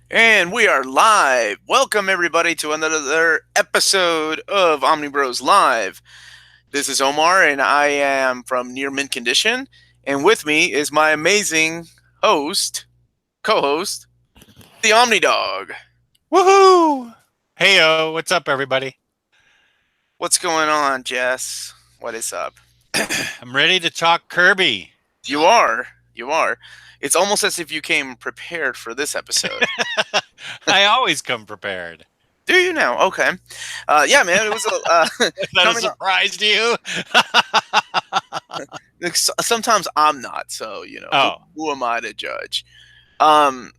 And we are live. Welcome, everybody, to another episode of OmniBros Live. This is Omar, and I am from Near Mint Condition. And with me is my amazing co host, the Omnidog. Woohoo! Heyo, what's up, everybody? What's going on, Jess? What is up? I'm ready to talk Kirby. You are. You are. It's almost as if you came prepared for this episode. I always come prepared. Do you now? Okay. Yeah, man. It was Is that a coming surprise to you? sometimes I'm not, so Oh, who am I to judge? Um,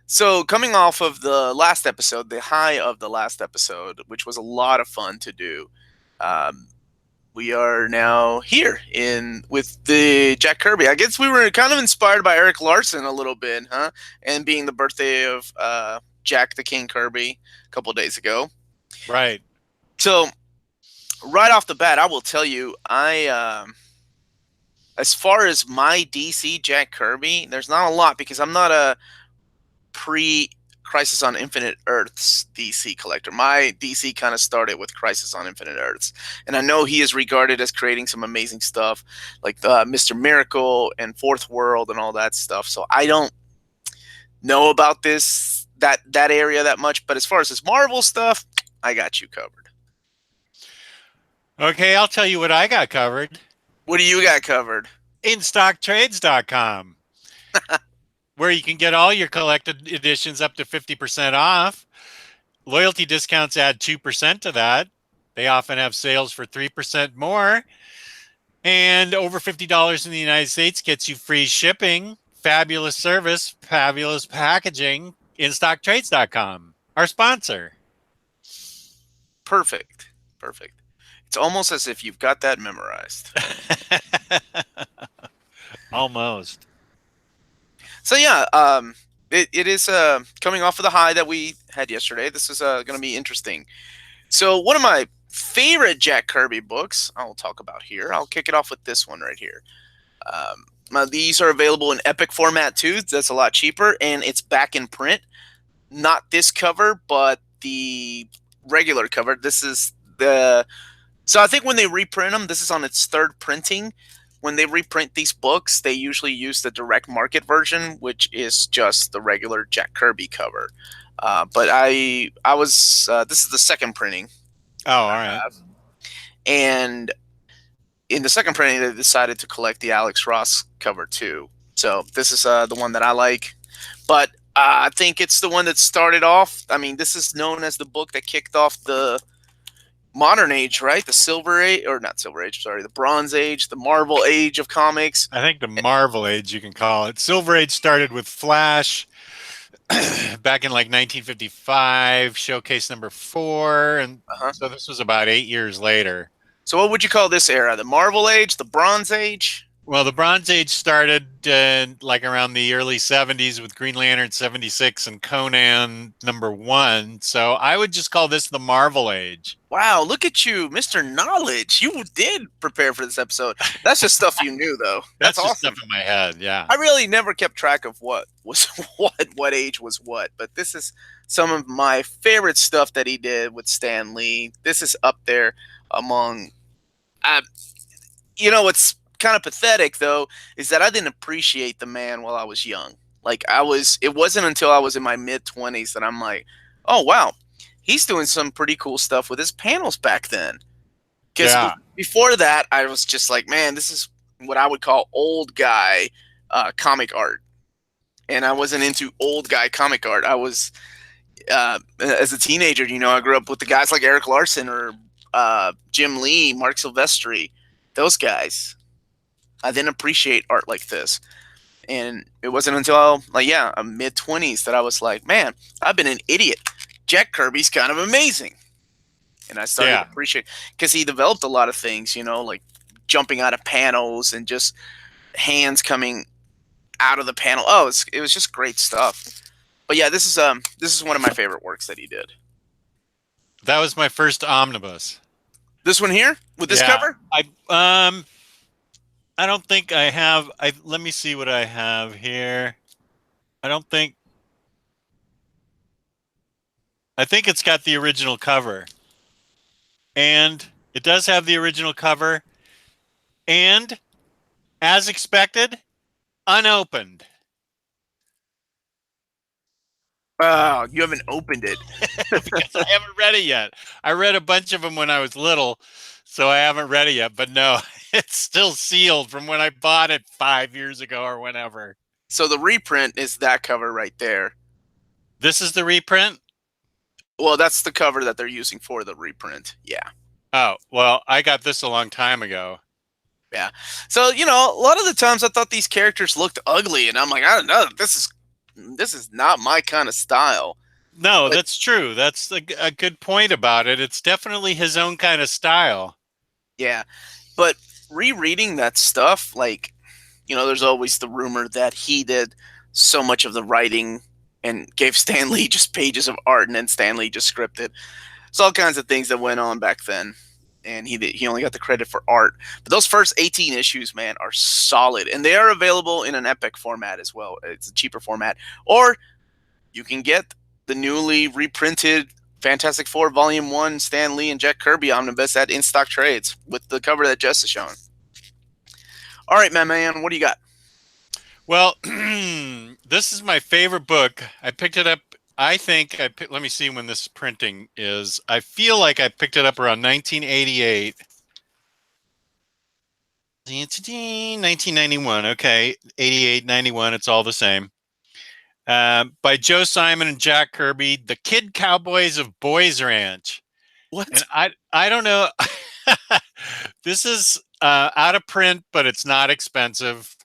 so coming off of the last episode, the high of the last episode, which was a lot of fun to do, um, we are now here in with the Jack Kirby. I guess we were kind of inspired by Eric Larson a little bit, huh? And being the birthday of Jack the King Kirby a couple of days ago. right. So right off the bat, I will tell you, as far as my DC Jack Kirby, there's not a lot because I'm not a pre Crisis on Infinite Earths DC collector. My DC kind of started with Crisis on Infinite Earths, and I know he is regarded as creating some amazing stuff like the Mr. Miracle and Fourth World and all that stuff. So I don't know about that area that much, but as far as this Marvel stuff, I got you covered. Okay, I'll tell you what I got covered. What do you got covered? InStockTrades.com, where you can get all your collected editions up to 50% off. Loyalty discounts add 2% to that. They often have sales for 3% more. And over $50 in the United States gets you free shipping, fabulous service, fabulous packaging. InStockTrades.com, our sponsor. Perfect. Perfect. It's almost as if you've got that memorized. Almost. So yeah, it is coming off of the high that we had yesterday. This is going to be interesting. So one of my favorite Jack Kirby books I'll talk about here. I'll kick it off with this one right here. These are available in Epic format too. That's a lot cheaper, and it's back in print. Not this cover, but the regular cover. This is the So I think when they reprint them, this is on its third printing. When they reprint these books, they usually use the direct market version, which is just the regular Jack Kirby cover. But I was this is the second printing Oh, all right. and in the second printing, they decided to collect the Alex Ross cover too. So this is the one that I like, but I think it's the one that started off. I mean, this is known as the book that kicked off the modern age, right? The silver age, or not silver age, sorry, the bronze age, the Marvel age of comics. I think the Marvel Age, you can call it. Silver Age started with Flash back in like 1955, showcase number 4. And Uh-huh. so this was about 8 years later. So what would you call this era? The Marvel age, the bronze age? Well, the Bronze Age started like around the early 70s with Green Lantern 76 and Conan number 1. So I would just call this the Marvel Age. Wow, look at you, Mr. Knowledge. You did prepare for this episode. That's just stuff you knew though. That's That's just awesome. stuff in my head. Yeah. I really never kept track of what was what age was what, but this is some of my favorite stuff that he did with Stan Lee. This is up there among uh, what's kind of pathetic though is that I didn't appreciate the man while I was young. Like it wasn't until I was in my mid 20s that I'm like, "Oh wow, he's doing some pretty cool stuff with his panels back then." Because Yeah. before that, I was just like, man, this is what I would call old guy comic art. And I wasn't into old guy comic art. I was, as a teenager, I grew up with the guys like Eric Larson or Jim Lee, Mark Silvestri, those guys. I didn't appreciate art like this. And it wasn't until, like, yeah, mid 20s that I was like, man, I've been an idiot. Jack Kirby's kind of amazing. And I started to Yeah. appreciate because he developed a lot of things, like jumping out of panels and just hands coming out of the panel. Oh, it was just great stuff. But yeah, this is one of my favorite works that he did. That was my first omnibus. This one here with this Yeah. cover. I don't think I have. Let me see what I have here. I don't think I think it's got the original cover. And it does have the original cover. And as expected, unopened. Oh, you haven't opened it. Because I haven't read it yet. I read a bunch of them when I was little, so I haven't read it yet. But no, it's still sealed from when I bought it 5 years ago or whenever. So the reprint is that cover right there. This is the reprint? Well, that's the cover that they're using for the reprint. Yeah. Oh, well, I got this a long time ago. Yeah. So, a lot of the times I thought these characters looked ugly and I'm like, I don't know, this is not my kind of style. No, But that's true. That's a good point about it. It's definitely his own kind of style. yeah. But rereading that stuff, like, there's always the rumor that he did so much of the writing and gave Stan Lee just pages of art and then Stan Lee just scripted. It's all kinds of things that went on back then. And he only got the credit for art. But those first 18 issues, man, are solid. And they are available in an Epic format as well. It's a cheaper format. Or you can get the newly reprinted Fantastic Four Volume 1 Stan Lee and Jack Kirby Omnibus at In Stock Trades with the cover that Jess has shown. All right, man, what do you got? Well, this is my favorite book. I picked it up. Let me see when this printing is. I feel like I picked it up around 1988. 1991. Okay. 88, 91. It's all the same. By Joe Simon and Jack Kirby, The Kid Cowboys of Boys Ranch. What? And I don't know. This is out of print, but it's not expensive.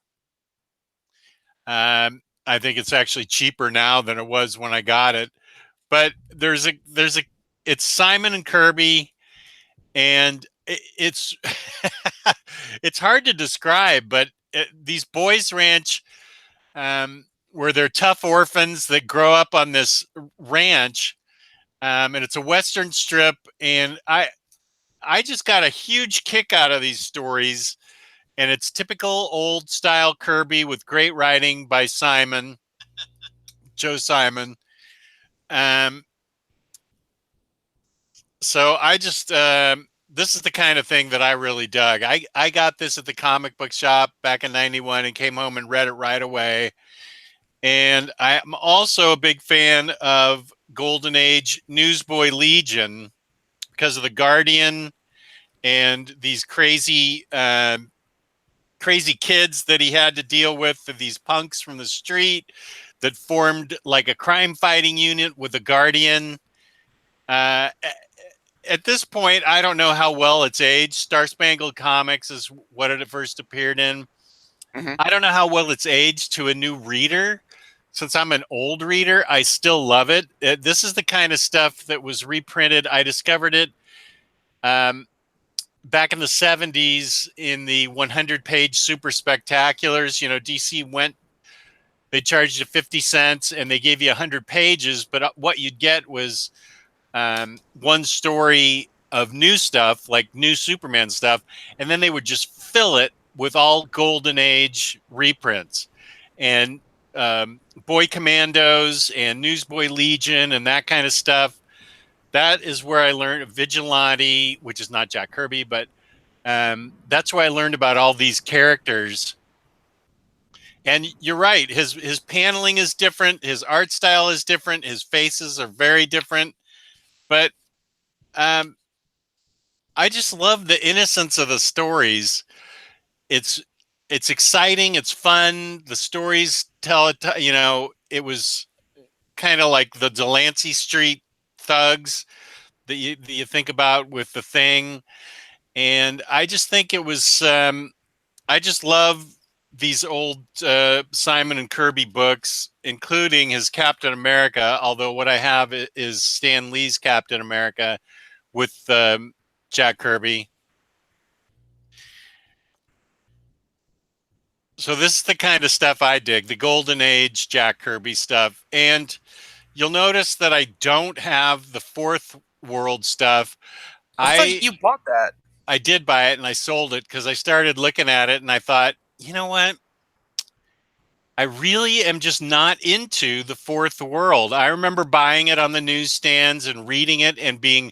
I think it's actually cheaper now than it was when I got it. But it's Simon and Kirby, and it's it's hard to describe, but these boys ranch, where they're tough orphans that grow up on this ranch, and it's a Western strip, and I just got a huge kick out of these stories, and it's typical old style Kirby with great writing by Joe Simon. Um, so I just this is the kind of thing that I really dug. I got this at the comic book shop back in '91 and came home and read it right away. And I'm also a big fan of Golden Age Newsboy Legion because of the Guardian and these crazy kids that he had to deal with, these punks from the street that formed like a crime fighting unit with the Guardian. Uh, at this point, I don't know how well it's aged. Star Spangled Comics is what it first appeared in. Mm-hmm. I don't know how well it's aged to a new reader. Since I'm an old reader, I still love it. This is the kind of stuff that was reprinted. I discovered it back in the 70s in the 100-page super spectaculars. DC they charged you 50 cents and they gave you 100 pages, but what you'd get was one story of new stuff, like new Superman stuff, and then they would just fill it with all Golden Age reprints and Boy Commandos and Newsboy Legion and that kind of stuff. That is where I learned Vigilante, which is not Jack Kirby, but that's where I learned about all these characters. And you're right, his paneling is different, his art style is different, his faces are very different, but I just love the innocence of the stories. It's exciting, it's fun. The stories tell it. It was kind of like the Delancey Street thugs that you think about with The Thing, and I just think it was. I just love these old Simon and Kirby books, including his Captain America. Although what I have is Stan Lee's Captain America with Jack Kirby. So this is the kind of stuff I dig, the Golden Age Jack Kirby stuff. And you'll notice that I don't have the Fourth World stuff. I thought you bought that. I did buy it and I sold it because I started looking at it and I thought, you know what? I really am just not into the fourth world. I remember buying it on the newsstands and reading it and being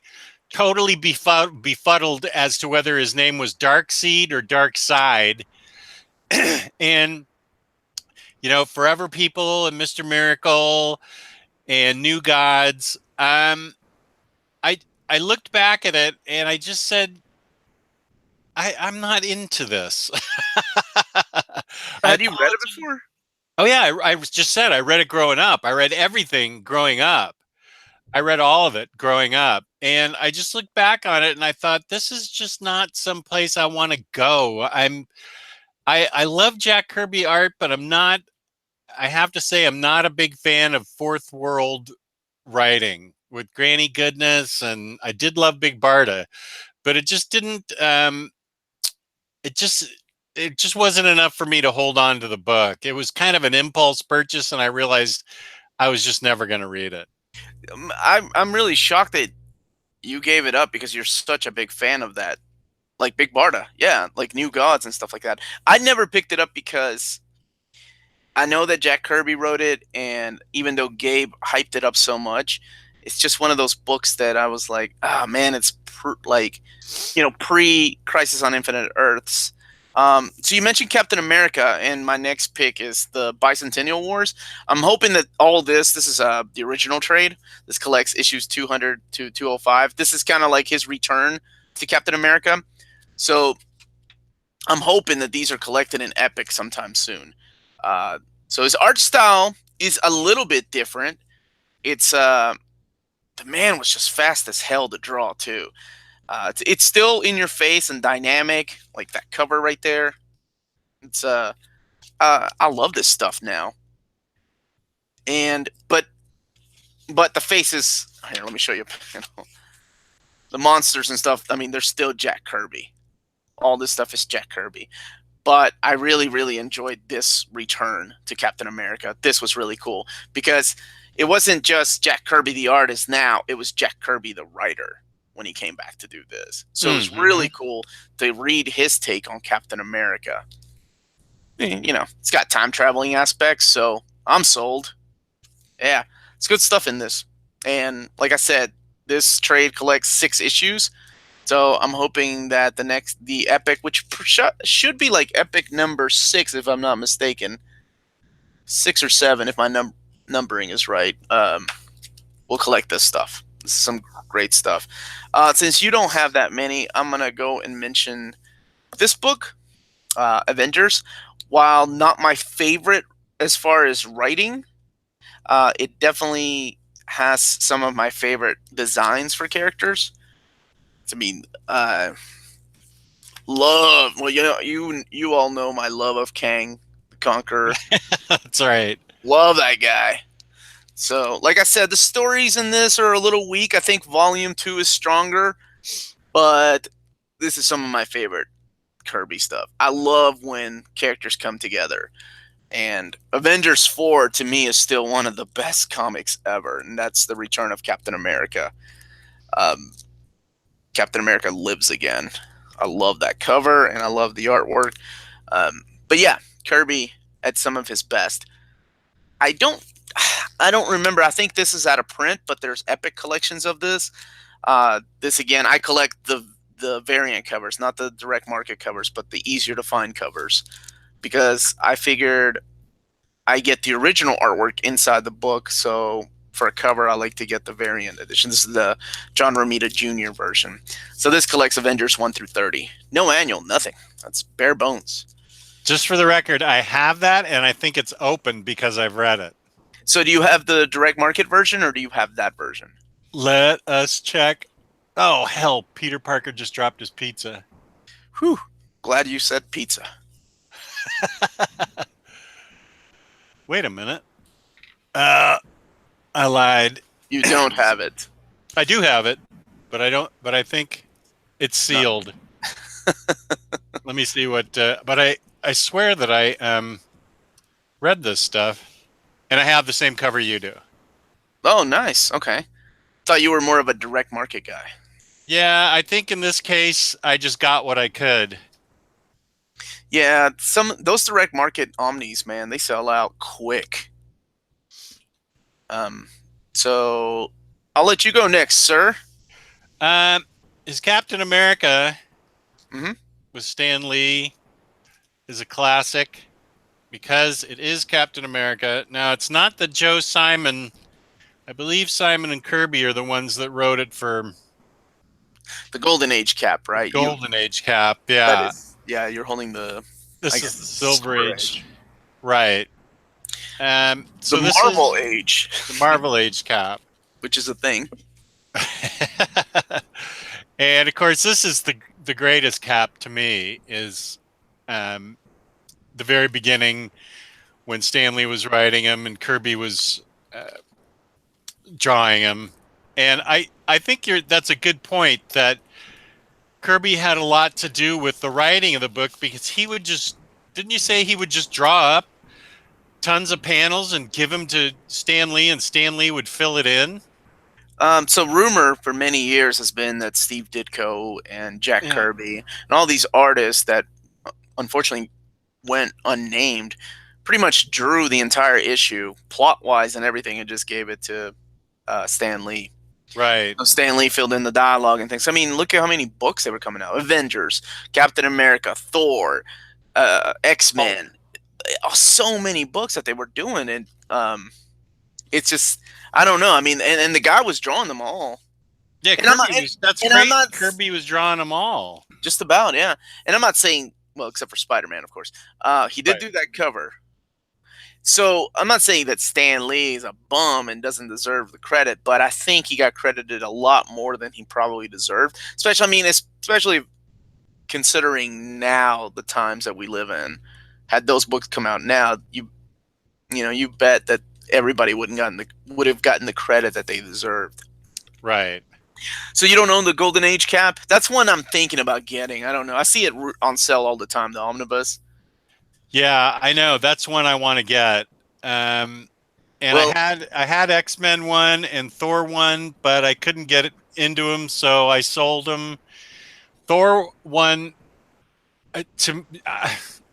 totally befuddled as to whether his name was Darkseid or Darkside. And, Forever People and Mr. Miracle and New Gods. I I looked back at it and I just said, I'm not into this. I Had you read it apologize. before? Oh yeah, I just said I read it growing up. I read everything growing up. I read all of it growing up. And I just looked back on it and I thought, this is just not some place I want to go. I love Jack Kirby art, but I have to say I'm not a big fan of fourth world writing with Granny Goodness, and I did love Big Barda, but it just didn't it just it just wasn't enough for me to hold on to the book. It was kind of an impulse purchase and I realized I was just never going to read it. I'm really shocked that you gave it up because you're such a big fan of that, like Big Barda, yeah, like New Gods and stuff like that. I never picked it up because I know that Jack Kirby wrote it, and even though Gabe hyped it up so much, it's just one of those books that I was like, ah, man, it's like, pre Crisis on Infinite Earths. So you mentioned Captain America, and my next pick is the Bicentennial Wars. I'm hoping that all this is the original trade. This collects issues 200 to 205. This is kind of like his return to Captain America. So I'm hoping that these are collected in Epic sometime soon. So his art style is a little bit different. It's the man was just fast as hell to draw too. It's still in your face and dynamic, like that cover right there. It's I love this stuff now. And but the faces here. Let me show you. The monsters and stuff. I mean, they're still Jack Kirby. All this stuff is Jack Kirby. But I really, really enjoyed this return to Captain America. This was really cool because it wasn't just Jack Kirby the artist now, it was Jack Kirby the writer when he came back to do this. So it was really cool to read his take on Captain America. It's got time traveling aspects, so I'm sold. Yeah, it's good stuff in this. And like I said, this trade collects 6 issues. So I'm hoping that the Epic, which should be like Epic number 6, if I'm not mistaken, 6 or 7, if my numbering is right, we'll collect this stuff. This is some great stuff. Since you don't have that many, I'm going to go and mention this book, Avengers. While not my favorite as far as writing, it definitely has some of my favorite designs for characters. I mean, love. Well, you all know my love of Kang the Conqueror. That's right. Love that guy. So, like I said, the stories in this are a little weak. I think Volume 2 is stronger, but this is some of my favorite Kirby stuff. I love when characters come together. And Avengers 4 to me is still one of the best comics ever, and that's the return of Captain America. Captain America lives again. I love that cover and I love the artwork. But yeah, Kirby at some of his best. I don't remember. I think this is out of print, but there's Epic collections of this. This again, I collect the variant covers, not the direct market covers, but the easier to find covers, because I figured I get the original artwork inside the book. So for a cover, I like to get the variant edition. This is the John Romita Jr. version. So this collects Avengers 1 through 30. No annual, nothing. That's bare bones. Just for the record, I have that, and I think it's open because I've read it. So do you have the direct market version, or do you have that version? Let us check. Oh, hell, Peter Parker just dropped his pizza. Whew. Glad you said pizza. Wait a minute. I lied. You don't have it. I do have it, but I don't. But I think it's sealed. Let me see what. But I swear that I read this stuff, and I have the same cover you do. Oh, nice. Okay. Thought you were more of a direct market guy. Yeah, I think in this case, I just got what I could. Yeah, those direct market Omnis, man, they sell out quick. Um, so I'll let you go next, sir. Um, is Captain America Hmm. with Stan Lee is a classic because it is Captain America. Now, it's not the Joe Simon. I believe Simon and Kirby are the ones that wrote it for The Golden Age cap, right? Golden Age Cap. That Yeah, is, yeah, you're holding the, I this is guess, the the Silver Silver Age, Age, right? the So this Marvel is Age, the Marvel Age Cap. which is a thing. And of course, this is the greatest Cap to me is um, the very beginning when Stan Lee was writing him and Kirby was uh, drawing him. And I think that's a good point that Kirby had a lot to do with the writing of the book because he would just didn't you say he would just draw up tons of panels and give them to Stan Lee and Stan Lee would fill it in? So rumor for many years has been that Steve Ditko and Jack Yeah. Kirby and all these artists that unfortunately went unnamed pretty much drew the entire issue plot wise and everything and just gave it to Stan Lee. Right. So Stan Lee filled in the dialogue and things. I mean, look at how many books they were coming out: Avengers, Captain America, Thor, X Oh, Men. So many books that they were doing, and it's just I don't know. I mean, and the guy was drawing them all, yeah, and I'm not, Kirby was that's and I'm great. not Kirby was drawing them all. just about, yeah. And I'm not saying, well, except for Spider Man, of course. He did Right. do that cover. So I'm not saying that Stan Lee is a bum and doesn't deserve the credit, but I think he got credited a lot more than he probably deserved. Especially, I mean, especially considering now the times that we live in. Had those books come out now, you bet that everybody would have gotten the credit that they deserved. Right. So you don't own the Golden Age cap? That's one I'm thinking about getting. I don't know. I see it on sale all the time. The Omnibus. Yeah, I know. That's one I want to get. And Well, I had X-Men one and Thor one, but I couldn't get it into them, so I sold them. Thor one to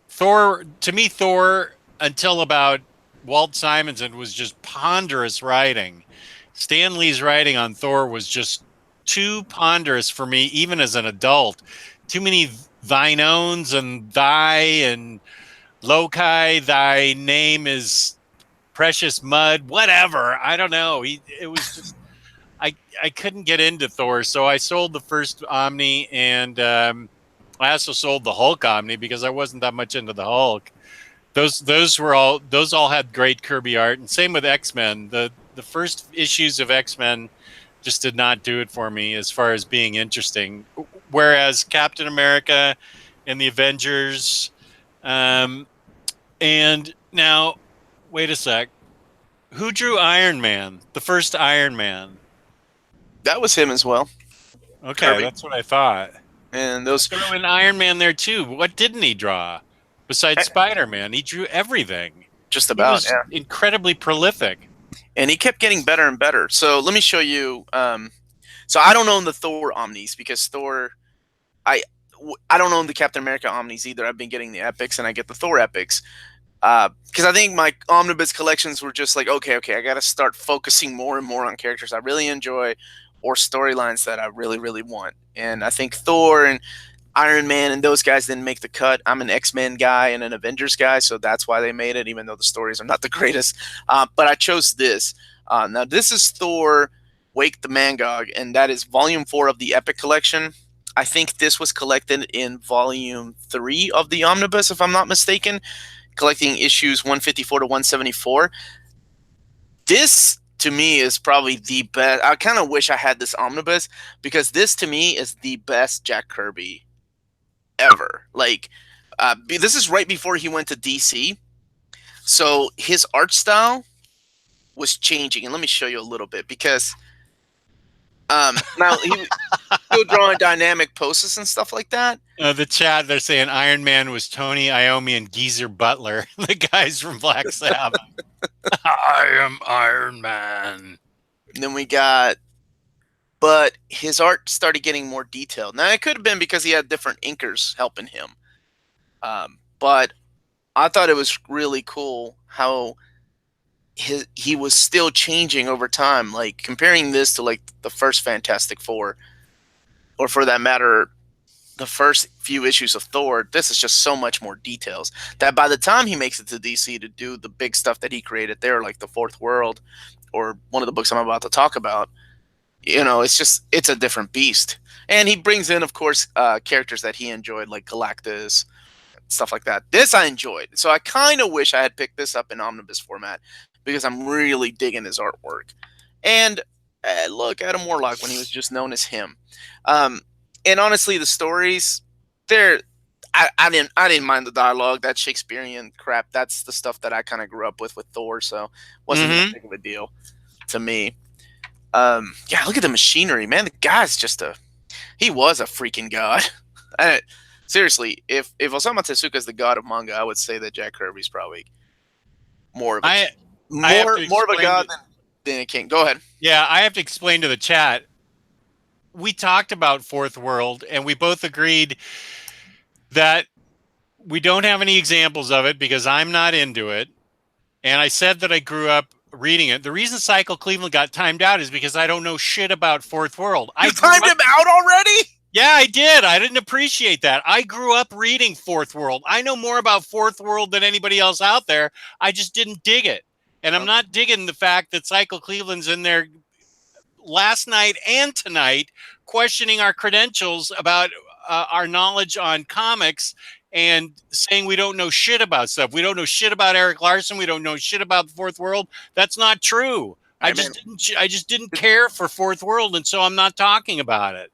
Thor to me Thor until about Walt Simonson was just ponderous writing. Stan Lee's writing on Thor was just too ponderous for me, even as an adult. Too many thine owns and thy and loci, thy name is precious mud, whatever. I don't know. It was just I couldn't get into Thor, so I sold the first Omni, and I also sold the Hulk Omni because I wasn't that much into the Hulk. Those all had great Kirby art, and same with X Men. The first issues of X Men just did not do it for me as far as being interesting. Whereas Captain America and the Avengers, and now wait a sec, who drew Iron Man? The first Iron Man. that was him as well. Okay, Kirby. that's what I thought. And those Throw in Iron Man there too. What didn't he draw? Besides Spider Man, he drew everything. just He about, was yeah. incredibly prolific. And he kept getting better and better. So let me show you. So I don't own the Thor Omnis because Thor, I I don't own the Captain America Omnis either. I've been getting the epics and I get the Thor epics. Because I think my omnibus collections were just like, okay, I got to start focusing more and more on characters I really enjoy or storylines that I really, really want. And I think Thor and Iron Man and those guys didn't make the cut. I'm an X-Men guy and an Avengers guy, so that's why they made it, even though the stories are not the greatest. But I chose this. Now, this is Thor Wake the Mangog, and that is Volume 4 of the Epic Collection. I think this was collected in Volume 3 of the Omnibus, if I'm not mistaken, collecting issues 154 to 174. This to me is probably the best. I kind of wish I had this omnibus because this to me is the best Jack Kirby ever. Like, this is right before he went to DC, so his art style was changing. And let me show you a little bit because now he was still drawing dynamic poses and stuff like that. The chat, they're saying Iron Man was Tony Iommi and Geezer Butler, the guys from Black Sabbath. I am Iron Man. And then we got, but his art started getting more detailed. Now it could have been because he had different inkers helping him. but I thought it was really cool how he was still changing over time. Like comparing this to like the first Fantastic Four, or for that matter, the first few issues of Thor, this is just so much more details that by the time he makes it to DC to do the big stuff that he created there, like the Fourth World or one of the books I'm about to talk about, it's a different beast. And he brings in, of course, characters that he enjoyed, like Galactus, stuff like that. This I enjoyed. So I kind of wish I had picked this up in omnibus format because I'm really digging his artwork. And look, Adam Warlock when he was just known as him. And honestly, the stories, I didn't mind the dialogue. That Shakespearean crap. That's the stuff that I kind of grew up with Thor. So wasn't that big of a deal to me. Yeah, look at the machinery, man. The guy's he was a freaking god. Seriously, if Osamu Tezuka is the god of manga, I would say that Jack Kirby's probably more of a god than a king. Go ahead. Yeah, I have to explain to the chat. We talked about Fourth World, and we both agreed that we don't have any examples of it because I'm not into it. And I said that I grew up reading it. The reason Cycle Cleveland got timed out is because I don't know shit about Fourth World. You timed him out already? Yeah, I did. I didn't appreciate that. I grew up reading Fourth World. I know more about Fourth World than anybody else out there. I just didn't dig it. And I'm not digging the fact that Cycle Cleveland's in there last night and tonight questioning our credentials about our knowledge on comics and saying we don't know shit about stuff. We don't know shit about Eric Larson. We don't know shit about the Fourth World. That's not true. I just didn't care for Fourth World, and so I'm not talking about it.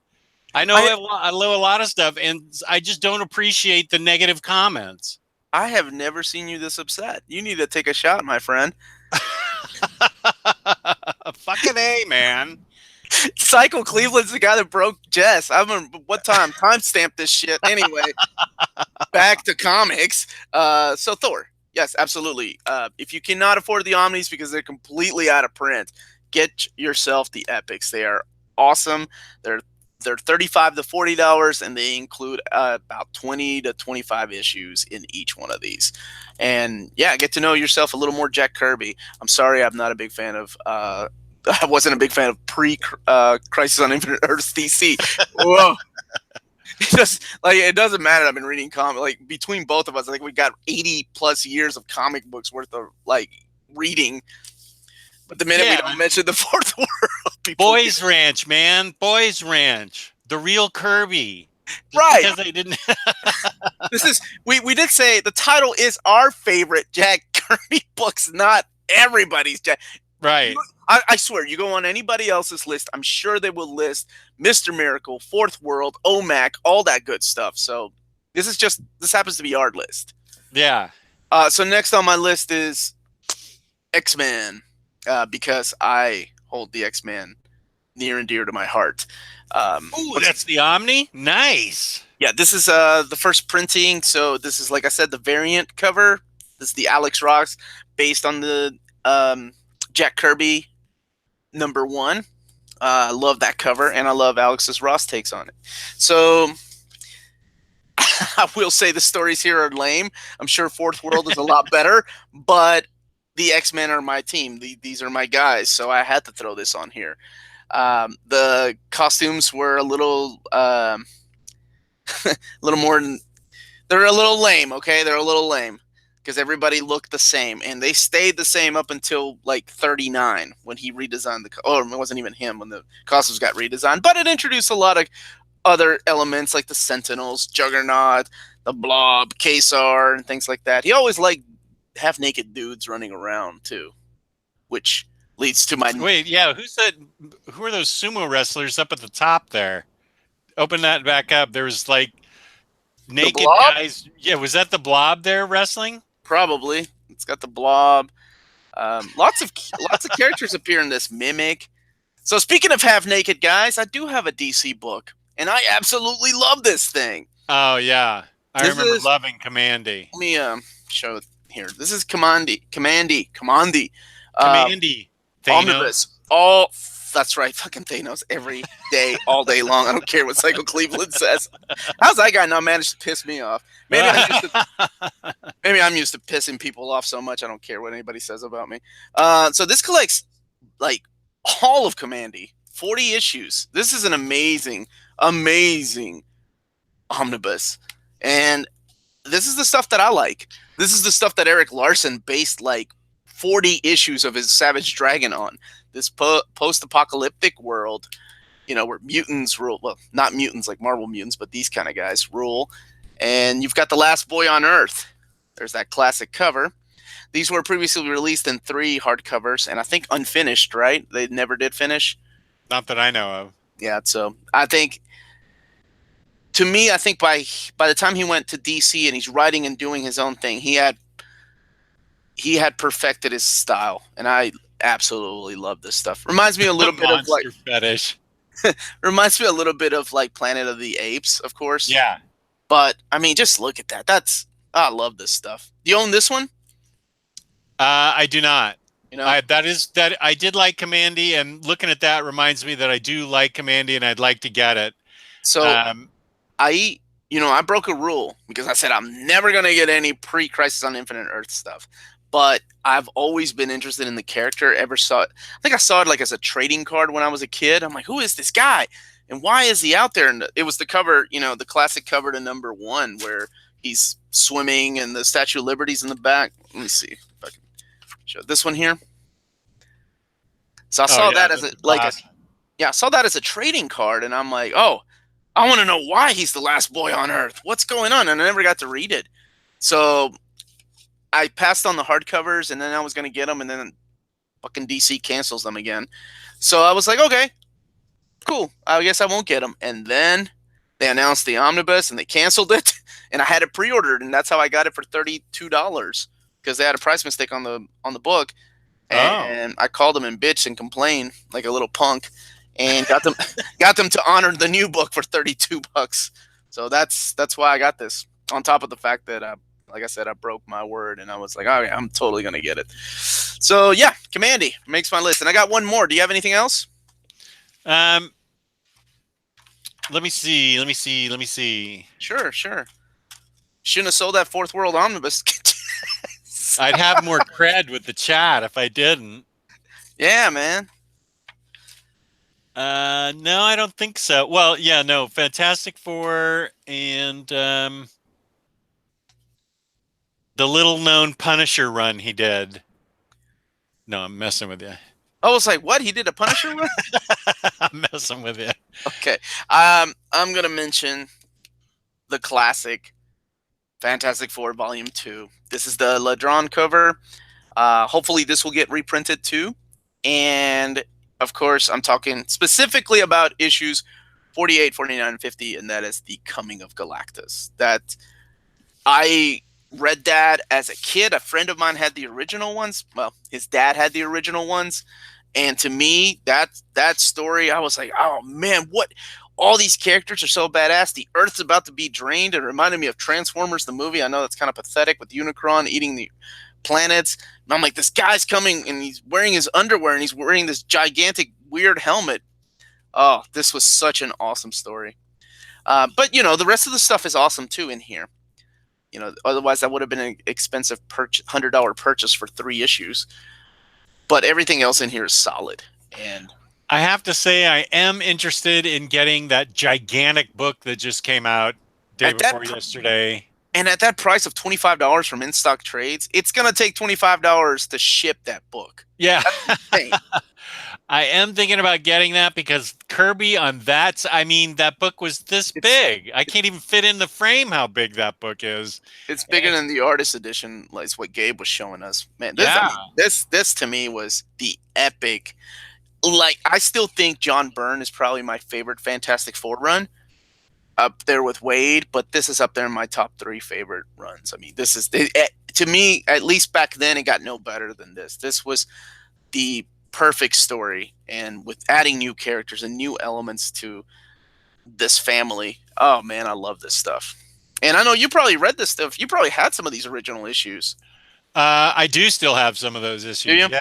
I know I love a lot of stuff, and I just don't appreciate the negative comments. I have never seen you this upset. You need to take a shot, my friend. Fucking A, man. Cycle Cleveland's the guy that broke Jess. I remember what timestamp this shit. Anyway, back to comics. So Thor, yes, absolutely. If you cannot afford the Omnis because they're completely out of print, get yourself the Epics. They are awesome. They're $35 to $40, and they include about 20 to 25 issues in each one of these. And yeah, get to know yourself a little more Jack Kirby. I'm sorry, I'm not a big fan of. I wasn't a big fan of pre-Crisis on Infinite Earths DC. Whoa. It doesn't matter. I've been reading comics. Like, between both of us, I think we got 80 plus years of comic books worth of, like, reading. But the minute we don't mention the Fourth World, Boys Ranch, man. Boys Ranch. The real Kirby. Right. Because they didn't. We did say the title is our favorite Jack Kirby books, not everybody's Jack. Right. I swear, you go on anybody else's list, I'm sure they will list Mr. Miracle, Fourth World, OMAC, all that good stuff. So this happens to be our list. Yeah. So next on my list is X-Men, because I hold the X-Men near and dear to my heart. Ooh, that's the Omni? Nice. Yeah, this is the first printing. So this is, like I said, the variant cover. This is the Alex Ross, based on the Jack Kirby #1. I love that cover, and I love Alex's Ross takes on it. So I will say the stories here are lame. I'm sure Fourth World is a lot better, but the X-Men are my team. These are my guys, so I had to throw this on here. The costumes were a little more. They're a little lame, okay? They're a little lame because everybody looked the same, and they stayed the same up until like 39 when he redesigned it wasn't even him when the costumes got redesigned, but it introduced a lot of other elements like the Sentinels, Juggernaut, the Blob, Kesar, and things like that. He always liked half-naked dudes running around too, which leads to my... Wait, yeah, who are those sumo wrestlers up at the top there? Open that back up. There was like naked guys. Yeah, was that the Blob there wrestling? Probably. It's got the Blob. Lots of characters appear in this. Mimic. So speaking of half-naked guys, I do have a DC book, and I absolutely love this thing. Oh, yeah. I remember loving Commandy. Let me show it here. This is Commandy. Omnibus. Omnibus. All That's right, fucking Thanos every day, all day long. I don't care what Psycho Cleveland says. How's that guy not managed to piss me off? Maybe I'm used to pissing people off so much I don't care what anybody says about me. So this collects like all of Commandy, 40 issues. This is an amazing, amazing omnibus, and this is the stuff that I like. This is the stuff that Eric Larson based like 40 issues of his Savage Dragon on. This post-apocalyptic world, you know, where mutants rule. Well, not mutants like Marvel mutants, but these kind of guys rule. And you've got The Last Boy on Earth. There's that classic cover. These were previously released in 3 hardcovers, and I think unfinished, right? They never did finish. Not that I know of. Yeah, so I think, to me, I think by the time he went to DC and he's writing and doing his own thing, he had perfected his style, and I absolutely love this stuff. Reminds me a little bit of like fetish. Reminds me a little bit of like Planet of the Apes, of course. Yeah. But I mean, just look at that. I love this stuff. Do you own this one? I do not. You know, that I did like Commandy, and looking at that reminds me that I do like Commandy, and I'd like to get it. So I broke a rule because I said I'm never gonna get any pre-Crisis on Infinite Earth stuff. But I've always been interested in the character. I think I saw it like as a trading card when I was a kid. I'm like, who is this guy? And why is he out there? And it was the cover, the classic cover to #1 where he's swimming and the Statue of Liberty's in the back. Let me see if I can show this one here. So I saw that as I saw that as a trading card, and I'm like, oh, I want to know why he's the last boy on Earth. What's going on? And I never got to read it. So I passed on the hardcovers, and then I was going to get them, and then fucking DC cancels them again. So I was like, okay, cool. I guess I won't get them. And then they announced the omnibus, and they canceled it, and I had it pre-ordered, and that's how I got it for $32 because they had a price mistake on the book. And I called them and bitched and complained like a little punk, and got them to honor the new book for $32. So that's why I got this. On top of the fact that like I said, I broke my word, and I was like, "Oh, yeah, I'm totally gonna get it." So yeah, Commandy makes my list, and I got one more. Do you have anything else? Let me see. Sure. Shouldn't have sold that Fourth World Omnibus. I'd have more cred with the chat if I didn't. Yeah, man. No, I don't think so. Well, yeah, no, Fantastic Four and the little-known Punisher run he did. No, I'm messing with you. I was like, what? He did a Punisher run? I'm messing with you. Okay. I'm going to mention the classic Fantastic Four Volume 2. This is the Ladron cover. Hopefully this will get reprinted too. And, of course, I'm talking specifically about issues 48, 49, and 50, and that is the Coming of Galactus. That I read that as a kid. A friend of mine had the original ones. Well, his dad had the original ones. And to me, that story, I was like, oh, man, what? All these characters are so badass. The Earth's about to be drained. It reminded me of Transformers, the movie. I know that's kind of pathetic with Unicron eating the planets. And I'm like, this guy's coming, and he's wearing his underwear, and he's wearing this gigantic, weird helmet. Oh, this was such an awesome story. But, the rest of the stuff is awesome, too, in here. Otherwise that would have been an expensive $100 purchase for 3 issues. But everything else in here is solid. And I have to say, I am interested in getting that gigantic book that just came out day before yesterday. And at that price of $25 from in-stock trades, it's going to take $25 to ship that book. Yeah. I am thinking about getting that because Kirby on that, that book was this big. I can't even fit in the frame how big that book is. It's bigger than the artist edition, like what Gabe was showing us. Man, this to me was the epic. Like, I still think John Byrne is probably my favorite Fantastic Four run, up there with Wade, but this is up there in my top 3 favorite runs. I mean, this is, to me, at least back then, it got no better than this. This was the perfect story, and with adding new characters and new elements to this family. Oh man, I love this stuff. And I know you probably read this stuff. You probably had some of these original issues. I do still have some of those issues. Do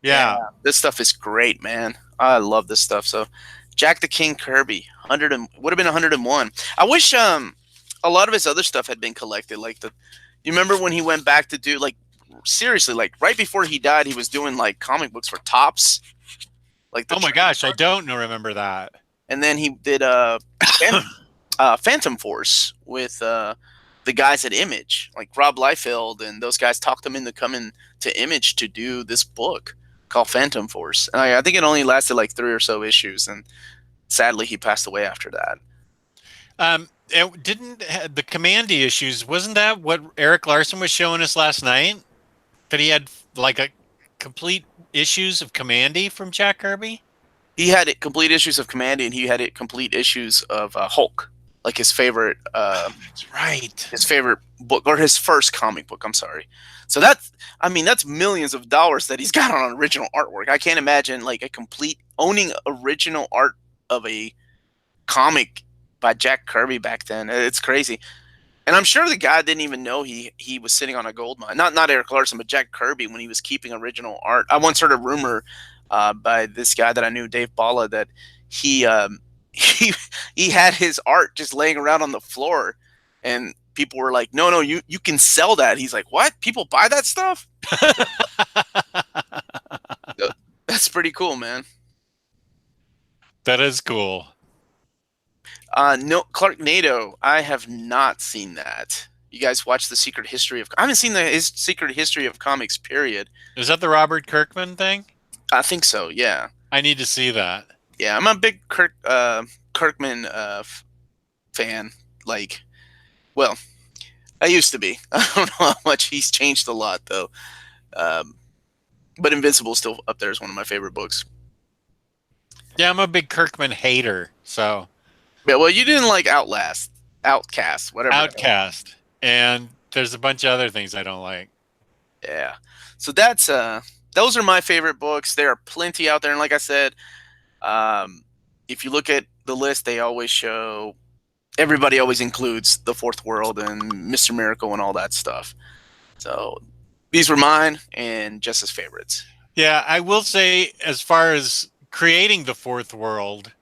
you? Yeah, Yeah. this stuff is great, man. I love this stuff. So, Jack the King Kirby, 100 and would have been 101. I wish a lot of his other stuff had been collected. Like you remember when he went back to do like seriously like right before he died, he was doing like comic books for Tops, like the Oh my trading gosh, I card. don't know remember that. And then he did Phantom Force with the guys at Image, like Rob Liefeld, and those guys talked him into coming to Image to do this book called Phantom Force. And I think it only lasted like 3 or so issues, and sadly he passed away after that. It didn't the Commandy issues, wasn't that what Eric Larson was showing us last night? That he had like a complete issues of Commandy from Jack Kirby? He had complete issues of Commandy, and he had complete issues of Hulk, like his favorite. That's right. His favorite book, or his first comic book. I'm sorry. So that's, I mean, that's millions of dollars that he's got on original artwork. I can't imagine like a complete owning original art of a comic by Jack Kirby back then. It's crazy. And I'm sure the guy didn't even know he was sitting on a gold mine. Not Eric Larson, but Jack Kirby when he was keeping original art. I once heard a rumor by this guy that I knew, Dave Balla, that he he he had his art just laying around on the floor, and people were like, "No, you can sell that." He's like, "What? People buy that stuff?" That's pretty cool, man. That is cool. No, Clark Nato. I have not seen that. You guys watch the Secret History of? I haven't seen his Secret History of Comics. Period. Is that the Robert Kirkman thing? I think so. Yeah. I need to see that. Yeah, I'm a big Kirkman fan. Like, well, I used to be. I don't know how much he's changed a lot though. Um, but Invincible's still up there as one of my favorite books. Yeah, I'm a big Kirkman hater. So Yeah, well, you didn't like Outcast, whatever. Outcast. And there's a bunch of other things I don't like. Yeah. So that's those are my favorite books. There are plenty out there, and like I said, if you look at the list, they always show everybody always includes the Fourth World and Mr. Miracle and all that stuff. So these were mine and Jess's favorites. Yeah, I will say, as far as creating the Fourth World,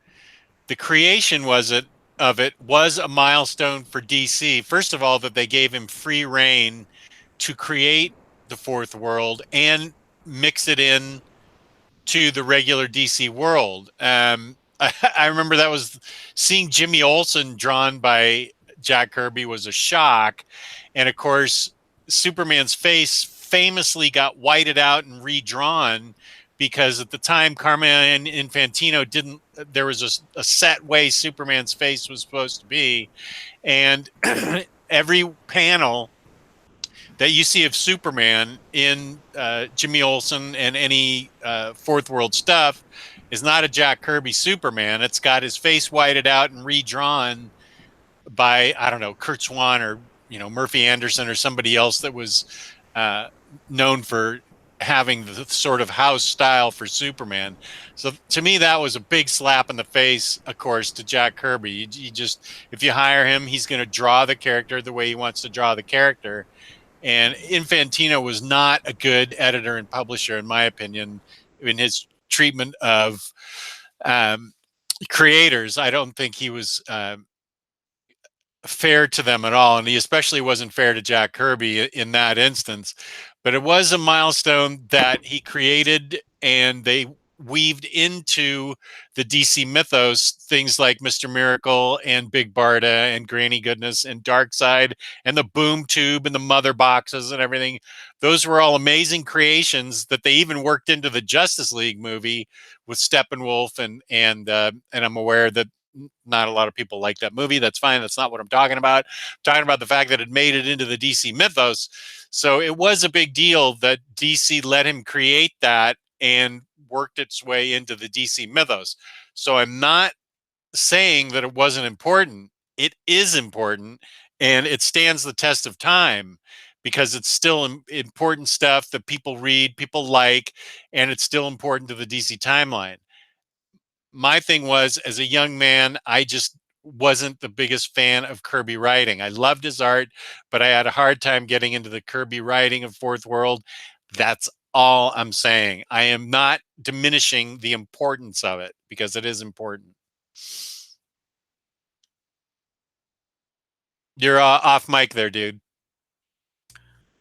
the creation of it was a milestone for DC. First of all, that they gave him free reign to create the Fourth World and mix it in to the regular DC world. I remember that was seeing Jimmy Olsen drawn by Jack Kirby was a shock, and of course, Superman's face famously got whited out and redrawn because at the time Carmine Infantino didn't. There was a set way Superman's face was supposed to be, and every panel that you see of Superman in Jimmy Olsen and any Fourth World stuff is not a Jack Kirby Superman. It's got his face whited out and redrawn by, I don't know, Kurt Swan or Murphy Anderson or somebody else that was known for having the sort of house style for Superman. So to me, that was a big slap in the face, of course, to Jack Kirby. You just, if you hire him, he's going to draw the character the way he wants to draw the character. And Infantino was not a good editor and publisher, in my opinion, in his treatment of creators. I don't think he was fair to them at all. And he especially wasn't fair to Jack Kirby in that instance. But it was a milestone that he created, and they weaved into the DC mythos things like Mr. Miracle and Big Barda and Granny Goodness and Darkseid and the Boom Tube and the Mother Boxes and everything. Those were all amazing creations that they even worked into the Justice League movie with Steppenwolf, and I'm aware that not a lot of people like that movie. That's fine. That's not what I'm talking about. I'm talking about the fact that it made it into the DC mythos. So it was a big deal that DC let him create that and worked its way into the DC mythos. So I'm not saying that it wasn't important. It is important, and it stands the test of time because it's still important stuff that people read, people like, and it's still important to the DC timeline. My thing was, as a young man, I just wasn't the biggest fan of Kirby writing. I loved his art, but I had a hard time getting into the Kirby writing of Fourth World. That's all I'm saying. I am not diminishing the importance of it because it is important. You're off mic there, dude.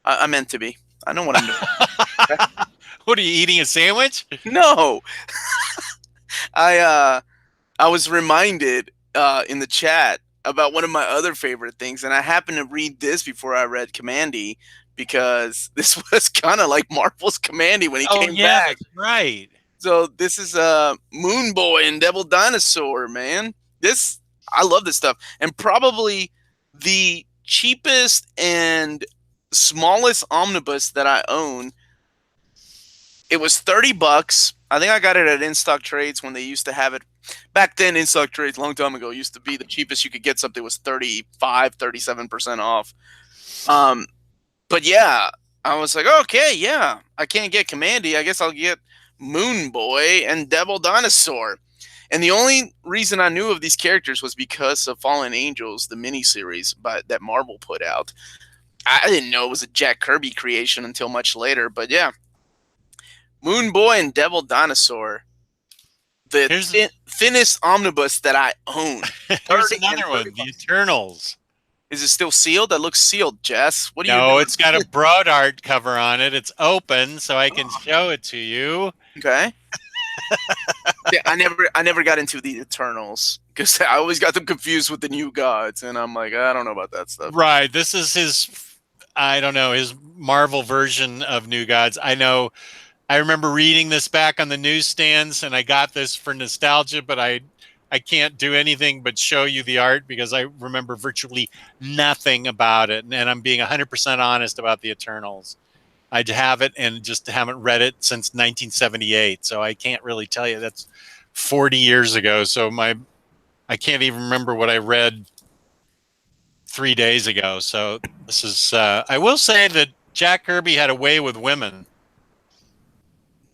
I meant to be. I know what I'm doing. What are you eating, a sandwich? No, I was reminded in the chat about one of my other favorite things, and I happened to read this before I read Commandy because this was kind of like Marvel's Commandy when he Oh came yeah, back. that's right. So this is Moon Boy and Devil Dinosaur, man. This I love this stuff, and probably the cheapest and smallest omnibus that I own. It was $30. I think I got it at In Stock Trades when they used to have it back then. In Stock Trades, a long time ago, used to be the cheapest you could get something was 35, 37% off. But yeah, I was like, okay, yeah, I can't get Commandy. I guess I'll get Moon Boy and Devil Dinosaur. And the only reason I knew of these characters was because of Fallen Angels, the miniseries that Marvel put out. I didn't know it was a Jack Kirby creation until much later, but yeah. Moon Boy and Devil Dinosaur, the thinnest omnibus that I own. Here's another one, the Eternals. Is it still sealed? That looks sealed, Jess. What are you doing? No, it's got a broad art cover on it. It's open, so I can show it to you. Okay. Yeah, I never got into the Eternals because I always got them confused with the New Gods, and I'm like, I don't know about that stuff. Right. This is his, I don't know, his Marvel version of New Gods. I remember reading this back on the newsstands, and I got this for nostalgia, but I can't do anything but show you the art because I remember virtually nothing about it. And I'm being 100% honest about the Eternals. I have it and just haven't read it since 1978. So I can't really tell you. That's 40 years ago. So I can't even remember what I read 3 days ago. So this is, I will say that Jack Kirby had a way with women.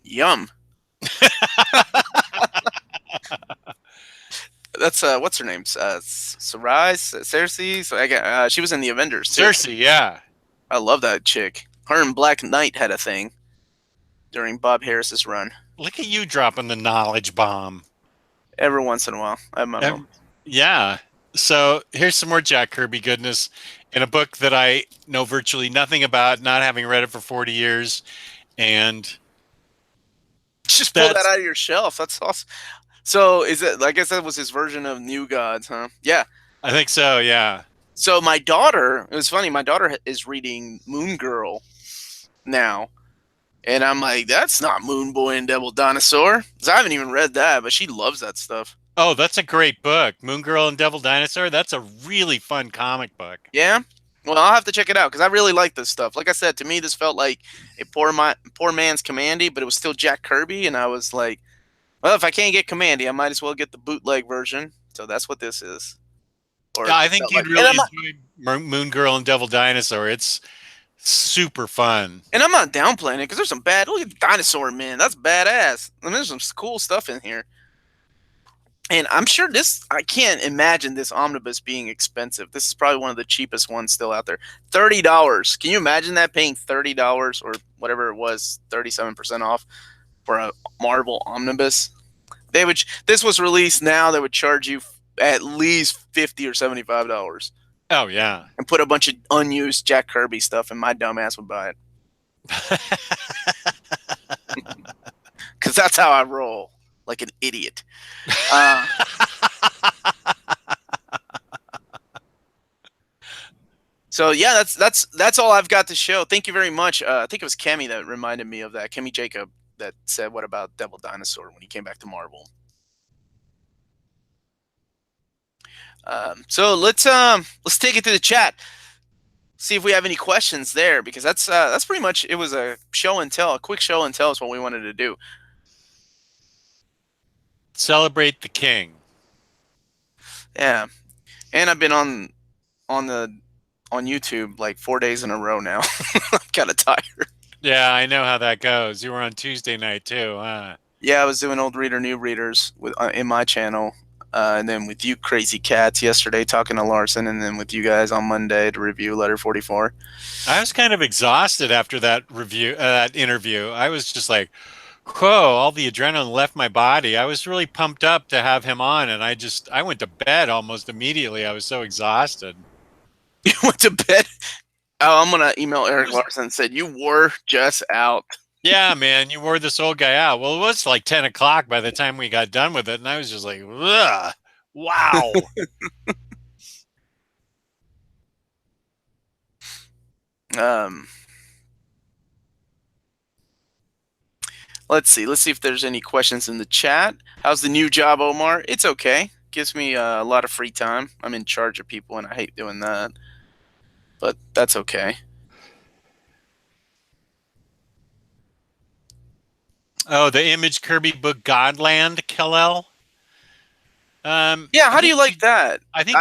Yum. That's what's her name? Sarai, Cersei. So she was in the Avengers too. Cersei, yeah. I love that chick. Her and Black Knight had a thing during Bob Harris's run. Look at you dropping the knowledge bomb. Every once in a while, I have my moment. Yeah. So here's some more Jack Kirby goodness in a book that I know virtually nothing about, not having read it for 40 years, and just pull that out of your shelf. That's awesome. So is it? I guess that was his version of New Gods, huh? Yeah, I think so. Yeah. So my daughter, it was funny. My daughter is reading Moon Girl now, and I'm like, that's not Moon Boy and Devil Dinosaur. I haven't even read that, but she loves that stuff. Oh, that's a great book, Moon Girl and Devil Dinosaur. That's a really fun comic book. Yeah. Well, I'll have to check it out because I really like this stuff. Like I said, to me, this felt like a poor man's Commandy, but it was still Jack Kirby, and I was like, well, if I can't get Commandy, I might as well get the bootleg version. So that's what this is. Yeah, I think you'd really enjoy Moon Girl and Devil Dinosaur. It's super fun. And I'm not downplaying it because there's some bad. Look at the Dinosaur Man. That's badass. I mean, there's some cool stuff in here. And I'm sure I can't imagine this omnibus being expensive. This is probably one of the cheapest ones still out there. $30. Can you imagine that, paying $30 or whatever it was, 37% off for a Marvel omnibus? This was released now, they would charge you at least $50 or $75. Oh, yeah. And put a bunch of unused Jack Kirby stuff, and my dumbass would buy it. Because that's how I roll, like an idiot. So yeah, that's all I've got to show. Thank you very much. I think it was Kemi that reminded me of that. Kemi Jacob that said, "What about Devil Dinosaur?" when he came back to Marvel. So let's take it to the chat. See if we have any questions there, because that's pretty much it. Was a show and tell, a quick show and tell is what we wanted to do. Celebrate the king. Yeah, and I've been on YouTube like 4 days in a row now. I'm kind of tired. Yeah, I know how that goes. You were on Tuesday night too, huh? Yeah, I was doing old reader, new readers in my channel. and then with you crazy cats yesterday talking to Larson, and then with you guys on Monday to review letter 44. I was kind of exhausted after that interview. I was just like, whoa, all the adrenaline left my body. I was really pumped up to have him on, and I went to bed almost immediately. I was so exhausted. You went to bed? Oh, I'm going to email Eric Larson and said, you were just out. Yeah, man, you wore this old guy out. Well, it was like 10 o'clock by the time we got done with it, and I was just like, ugh, wow. Let's see if there's any questions in the chat. How's the new job, Omar? It's okay. Gives me a lot of free time. I'm in charge of people, and I hate doing that. But that's okay. Oh, the Image Kirby book Godland, Kal-El. Yeah, how do you like that? I think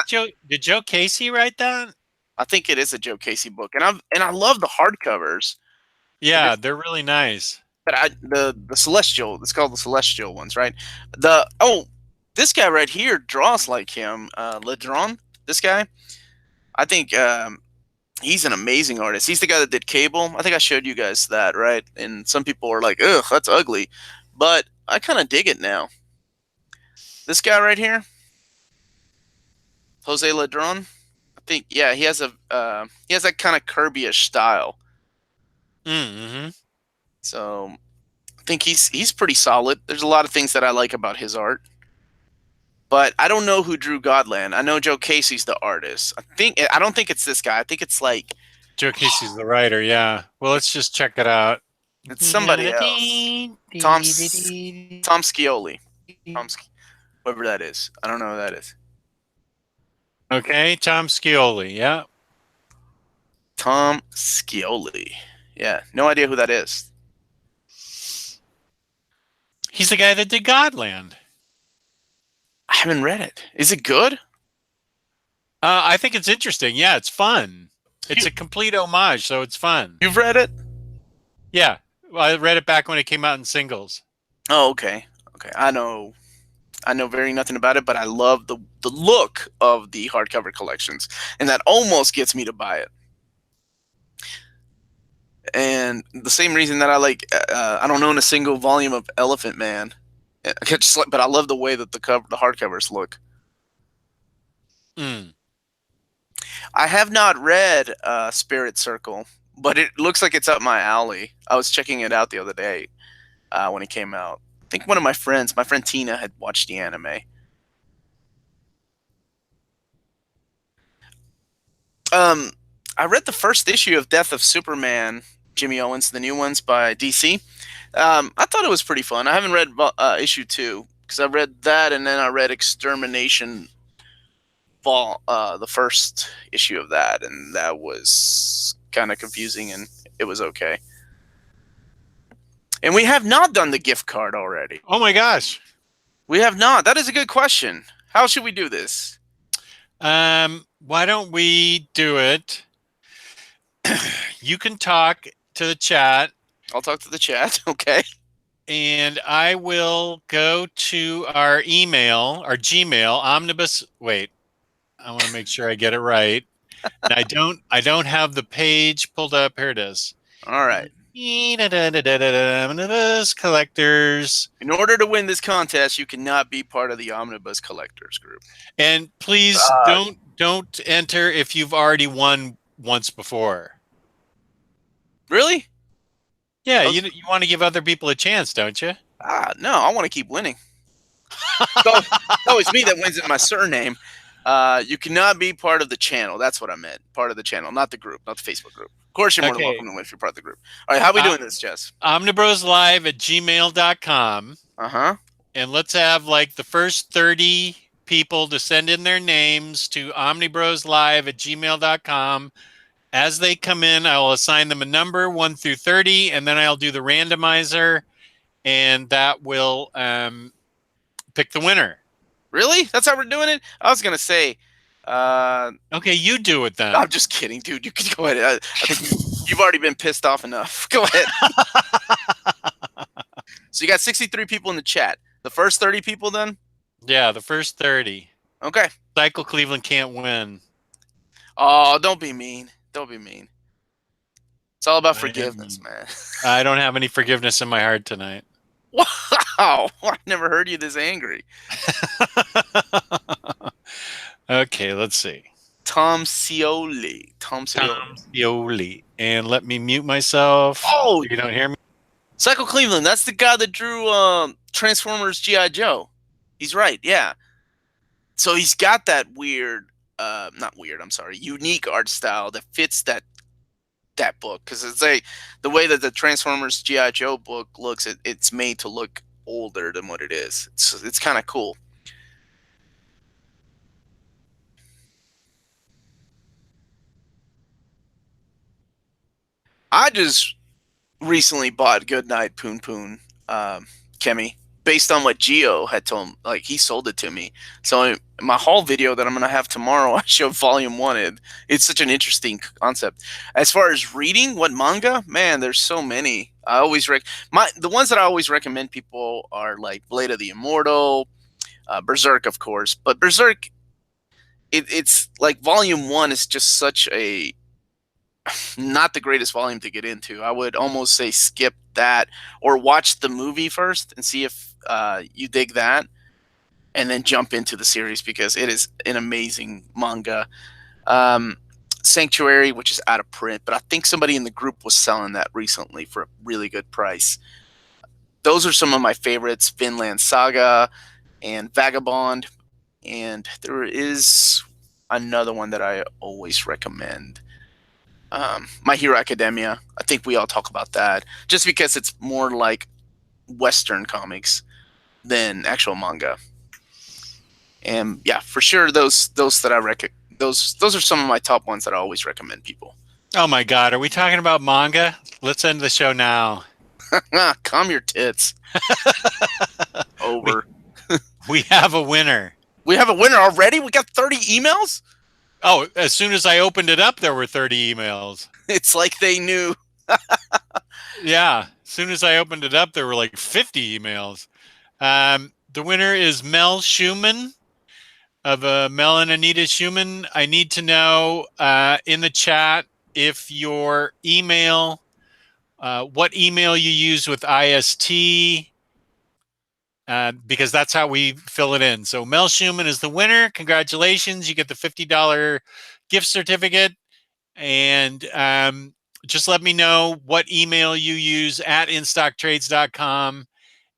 did Joe Casey write that? I think it is a Joe Casey book, and I love the hardcovers. Yeah, they're really nice. But the Celestial, it's called the Celestial ones, right? This guy right here draws like him, Ledron. This guy, I think he's an amazing artist. He's the guy that did Cable. I think I showed you guys that, right? And some people were like, "Ugh, that's ugly," but I kind of dig it now. This guy right here, Jose Ledron. I think, yeah, he has that kind of Kirby-ish style. Mm-hmm. So I think he's pretty solid. There's a lot of things that I like about his art. But I don't know who drew Godland. I know Joe Casey's the artist. I don't think it's this guy. I think it's like Joe Casey's the writer, yeah. Well, let's just check it out. It's somebody else. Tom Scioli. Whoever that is. I don't know who that is. Okay, Tom Scioli, yeah. Tom Scioli. Yeah, no idea who that is. He's the guy that did Godland. I haven't read it. Is it good? I think it's interesting. Yeah, it's fun. It's a complete homage, so it's fun. You've read it? Yeah. Well, I read it back when it came out in singles. Oh, okay. Okay. I know very nothing about it, but I love the look of the hardcover collections, and that almost gets me to buy it. And the same reason that I like, I don't own a single volume of Elephant Man, but I love the way that the hardcovers look. Mm. I have not read Spirit Circle, but it looks like it's up my alley. I was checking it out the other day when it came out. I think one of my friend Tina, had watched the anime. I read the first issue of Death of Superman, Jimmy Owens, the new ones by DC. I thought it was pretty fun. I haven't read issue 2 because I read that, and then I read Extermination Fall, the first issue of that, and that was kind of confusing, and it was okay. And we have not done the gift card already. Oh my gosh. We have not. That is a good question. How should we do this? Why don't we do it? You can talk to the chat. I'll talk to the chat. Okay. And I will go to our email, our Gmail, Omnibus. Wait, I want to make sure I get it right. And I don't have the page pulled up. Here it is. All right. Omnibus Collectors. In order to win this contest, you cannot be part of the Omnibus Collectors group. And please don't enter if you've already won once before. Really? Yeah, you want to give other people a chance, don't you? No, I want to keep winning. It's always me that wins in my surname. You cannot be part of the channel. That's what I meant. Part of the channel, not the group, not the Facebook group. Of course, you're more than welcome to win if you're part of the group. All right, how are we doing this, Jess? Omnibroslive@gmail.com. Uh-huh. And let's have like the first 30 people to send in their names to omnibroslive@gmail.com. As they come in, I will assign them a number 1 through 30, and then I'll do the randomizer, and that will pick the winner. Really? That's how we're doing it? I was going to say... okay, you do it then. I'm just kidding, dude. You can go ahead. I think you've already been pissed off enough. Go ahead. So you got 63 people in the chat. The first 30 people then? Yeah, the first 30. Okay. Cycle Cleveland can't win. Oh, don't be mean. Don't be mean. It's all about I forgiveness, am. man. I don't have any forgiveness in my heart tonight. Wow. I never heard you this angry. Okay, let's see. Tom Scioli. Tom Tom Scioli. Scioli. And let me mute myself Oh, so you don't hear me. Cycle Cleveland. That's the guy that drew Transformers G.I. Joe. He's right. Yeah. So he's got that weird, not weird. I'm sorry, unique art style that fits that book because it's like the way that the Transformers G.I. Joe book looks. It's made to look older than what it is. It's kind of cool. I just recently bought Goodnight Poon Poon, Kemi, based on what Geo had told him. Like he sold it to me. So in my haul video that I'm gonna have tomorrow, I show Volume One. It's such an interesting concept. As far as reading, what manga? Man, there's so many. I always the ones that I always recommend people are like Blade of the Immortal, Berserk, of course. But Berserk, it's like Volume One is just such a not the greatest volume to get into. I would almost say skip that or watch the movie first and see if you dig that, and then jump into the series because it is an amazing manga. Um, Sanctuary, which is out of print, but I think somebody in the group was selling that recently for a really good price. Those are some of my favorites: Vinland Saga and Vagabond, and there is another one that I always recommend. My Hero Academia. I think we all talk about that just because it's more like Western comics than actual manga. And yeah, for sure, those that I those are some of my top ones that I always recommend people. Oh my God, are we talking about manga? Let's end the show now. Calm your tits. we Over. we have a winner. We have a winner already. We got 30 emails. Oh, as soon as I opened it up, there were 30 emails. It's like they knew. Yeah, as soon as I opened it up, there were like 50 emails. The winner is Mel Schumann of Mel and Anita Schumann. I need to know in the chat if your email, what email you use with IST, because that's how we fill it in. So Mel Schumann is the winner. Congratulations. You get the $50 gift certificate. And just let me know what email you use at instocktrades.com.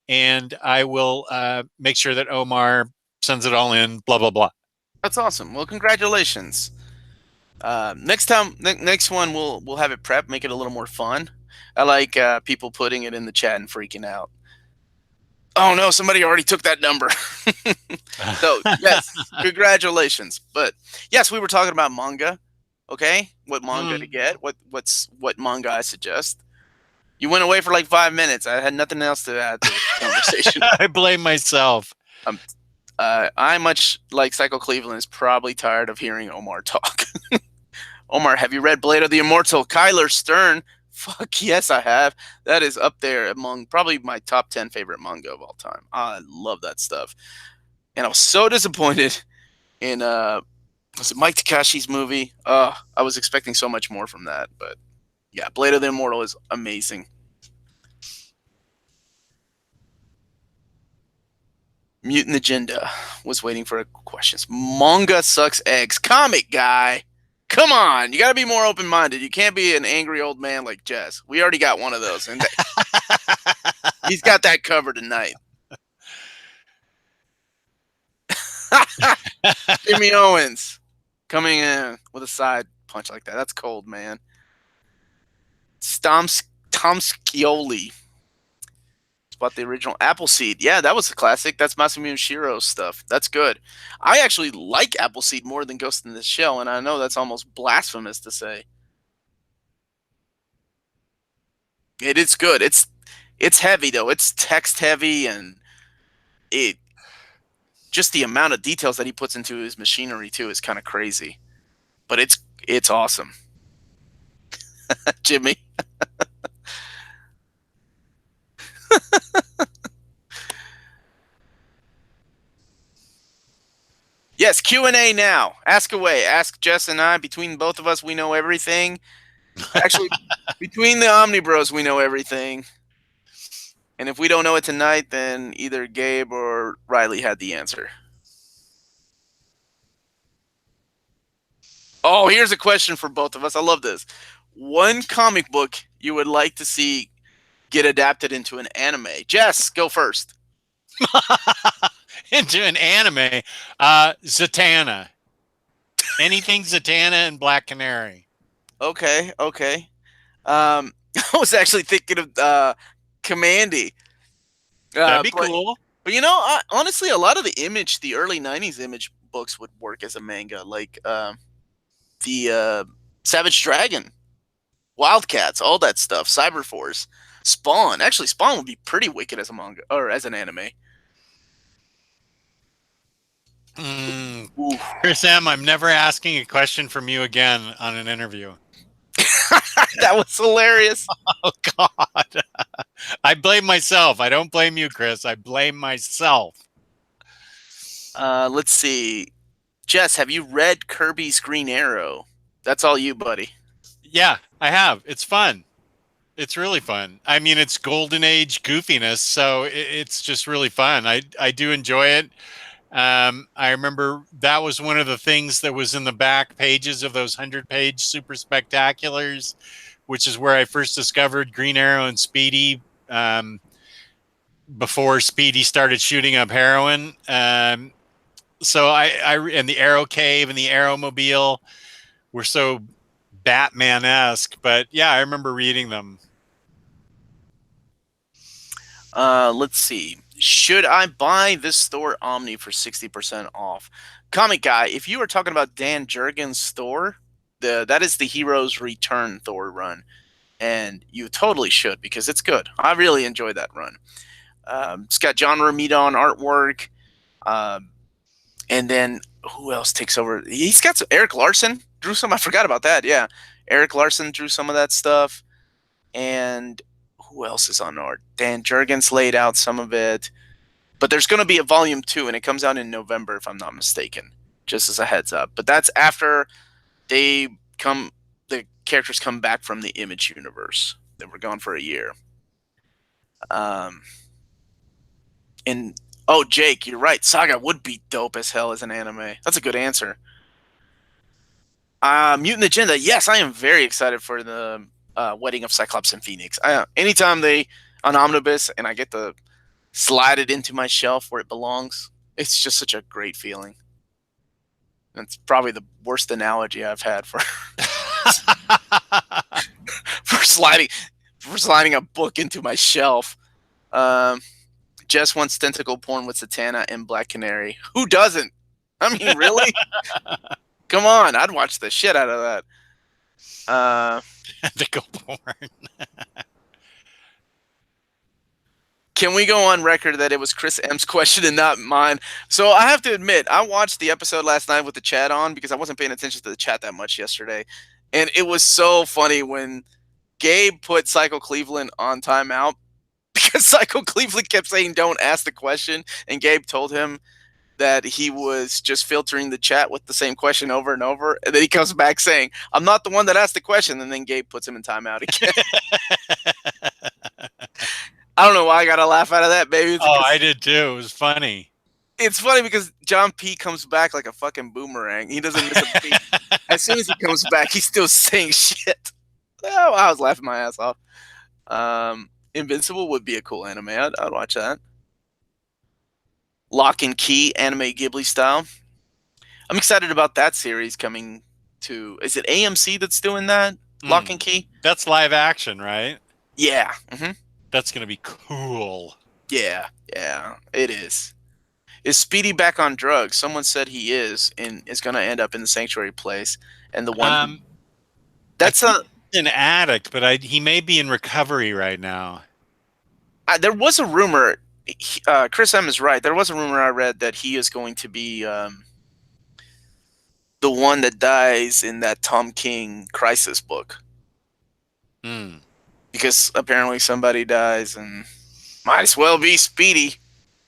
And I will make sure that Omar sends it all in, blah, blah, blah. That's awesome. Well, congratulations. Next one, we'll have it prepped, make it a little more fun. I like people putting it in the chat and freaking out. Oh no, somebody already took that number. So yes, congratulations. But yes, we were talking about manga. Okay, what manga to get? What manga I suggest? You went away for like 5 minutes. I had nothing else to add to the conversation. I blame myself. I, much like Psycho Cleveland, is probably tired of hearing Omar talk. Omar, have you read Blade of the Immortal? Kyler Stern. Fuck yes, I have. That is up there among probably my top 10 favorite manga of all time. I love that stuff. And I was so disappointed in was it Mike Takashi's movie? I was expecting so much more from that, but yeah, Blade of the Immortal is amazing. Mutant Agenda was waiting for questions. Manga sucks eggs. Comic guy. Come on, you got to be more open-minded. You can't be an angry old man like Jess. We already got one of those, and he's got that covered tonight. Jimmy Owens coming in with a side punch like that. That's cold, man. Tom Scioli. Bought the original Appleseed. Yeah, that was a classic. That's Masumi Shiro's stuff. That's good. I actually like Appleseed more than Ghost in the Shell, and I know that's almost blasphemous to say. It is good. It's heavy though. It's text heavy, and it just the amount of details that he puts into his machinery too is kind of crazy. But it's awesome. Jimmy. Yes, Q&A now. Ask away. Ask Jess and I. Between both of us, we know everything. Actually, between the Omnibros, we know everything. And if we don't know it tonight, then either Gabe or Ryley had the answer. Oh, here's a question for both of us. I love this. One comic book you would like to see get adapted into an anime. Jess, go first. Into an anime. Zatanna. Anything Zatanna and Black Canary. Okay, okay. I was actually thinking of Commandy. That'd be But cool. you know, honestly, a lot of the early '90s Image books would work as a manga, like the Savage Dragon, Wildcats, all that stuff, Cyberforce, Spawn. Actually, Spawn would be pretty wicked as a manga or as an anime. Ooh. Chris M., I'm never asking a question from you again on an interview. That was hilarious. Oh, God. I blame myself. I don't blame you, Chris. I blame myself. Let's see. Jess, have you read Kirby's Green Arrow? That's all you, buddy. Yeah, I have. It's fun. It's really fun. I mean, it's golden age goofiness, so it's just really fun. I do enjoy it. I remember that was one of the things that was in the back pages of those 100-page super spectaculars, which is where I first discovered Green Arrow and Speedy, before Speedy started shooting up heroin. So I and the Arrow Cave and the Arrowmobile were so Batman-esque, but yeah, I remember reading them. Let's see. Should I buy this Thor Omni for 60% off? Comic guy, if you are talking about Dan Jurgens' Thor, that is the Heroes Return Thor run, and you totally should because it's good. I really enjoyed that run. It's got John Romita on artwork, and then who else takes over? He's got some. Eric Larson drew some. I forgot about that. Yeah, Eric Larson drew some of that stuff, and who else is on art? Dan Jurgens laid out some of it. But there's going to be a volume 2, and it comes out in November, if I'm not mistaken, just as a heads up. But that's after the characters come back from the Image universe. They were gone for a year. And oh, Jake, you're right. Saga would be dope as hell as an anime. That's a good answer. Mutant Agenda. Yes, I am very excited for the wedding of Cyclops and Phoenix. Anytime they on Omnibus and I get to slide it into my shelf where it belongs, it's just such a great feeling. That's probably the worst analogy I've had for for sliding a book into my shelf. Jess wants tentacle porn with Zatanna and Black Canary. Who doesn't? I mean, really? Come on, I'd watch the shit out of that. Tentacle porn. Can we go on record that it was Chris M's question and not mine? So I have to admit, I watched the episode last night with the chat on because I wasn't paying attention to the chat that much yesterday. And it was so funny when Gabe put Psycho Cleveland on timeout because Psycho Cleveland kept saying, don't ask the question. And Gabe told him that he was just filtering the chat with the same question over and over. And then he comes back saying, I'm not the one that asked the question. And then Gabe puts him in timeout again. I don't know why I got to laugh out of that, baby. I did too. It was funny. It's funny because John P. comes back like a fucking boomerang. He doesn't miss a beat. As soon as he comes back, he's still saying shit. Oh, I was laughing my ass off. Invincible would be a cool anime. I'd watch that. Lock and Key, anime Ghibli style. I'm excited about that series coming to... Is it AMC that's doing that? Lock and Key? That's live action, right? Yeah. Mm-hmm. That's going to be cool. Yeah, it is. Is Speedy back on drugs? Someone said he is, and is going to end up in the sanctuary place. And the one that's an addict, but he may be in recovery right now. There was a rumor. Chris M is right. There was a rumor I read that he is going to be the one that dies in that Tom King Crisis book. Because apparently somebody dies, and might as well be Speedy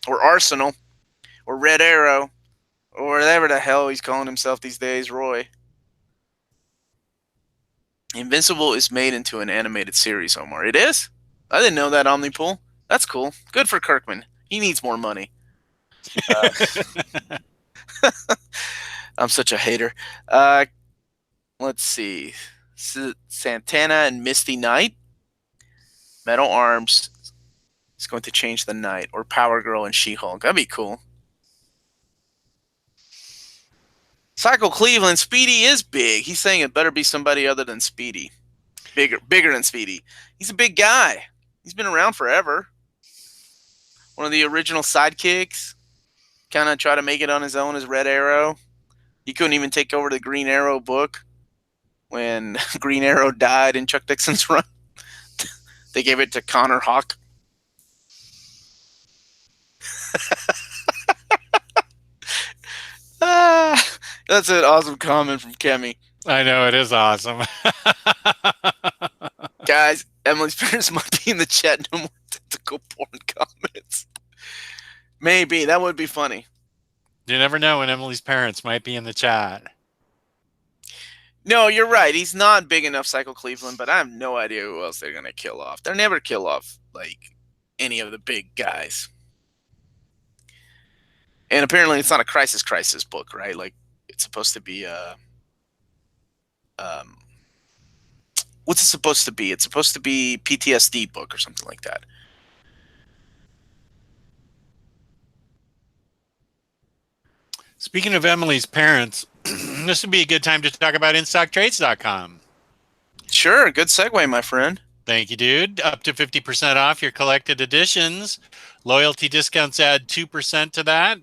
or Arsenal or Red Arrow. or whatever the hell he's calling himself these days, Roy. Invincible is made into an animated series, Omar. It is? I didn't know that, Omnipool. That's cool. Good for Kirkman. He needs more money. I'm such a hater. Let's see. Santana and Misty Knight. Metal Arms is going to change the night. Or Power Girl and She-Hulk. That'd be cool. Psycho Cleveland, Speedy is big. He's saying it better be somebody other than Speedy. Bigger than Speedy. He's a big guy. He's been around forever. One of the original sidekicks. Kind of try to make it on his own as Red Arrow. He couldn't even take over the Green Arrow book when Green Arrow died in Chuck Dixon's run. They gave it to Connor Hawk. That's an awesome comment from Kemi. I know, it is awesome. Guys, Emily's parents might be in the chat. No more tentacle porn comments. Maybe. That would be funny. You never know when Emily's parents might be in the chat. No, you're right. He's not big enough, Psycho Cleveland, but I have no idea who else they're going to kill off. They'll never kill off, like, any of the big guys. And apparently it's not a crisis book, right? Like, it's supposed to be a... what's it supposed to be? It's supposed to be PTSD book or something like that. Speaking of Emily's parents, this would be a good time to talk about InStockTrades.com. Sure, good segue, my friend. Thank you, dude. Up to 50% off your collected editions. Loyalty discounts add 2% to that.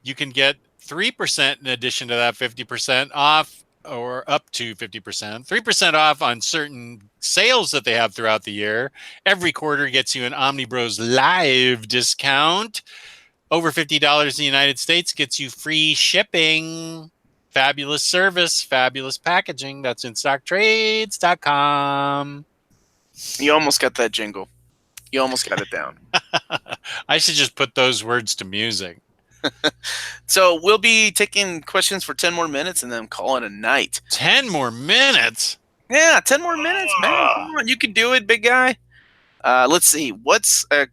You can get 3% in addition to that 50% off, or up to 50%. 3% off on certain sales that they have throughout the year. Every quarter gets you an Omnibroslive discount. Over $50 in the United States gets you free shipping. Fabulous service, fabulous packaging. That's InStockTrades.com. You almost got that jingle. You almost got it down. I should just put those words to music. So we'll be taking questions for 10 more minutes and then call it a night. 10 more minutes? Yeah, 10 more minutes, man. Come on, you can do it, big guy. Let's see. What's a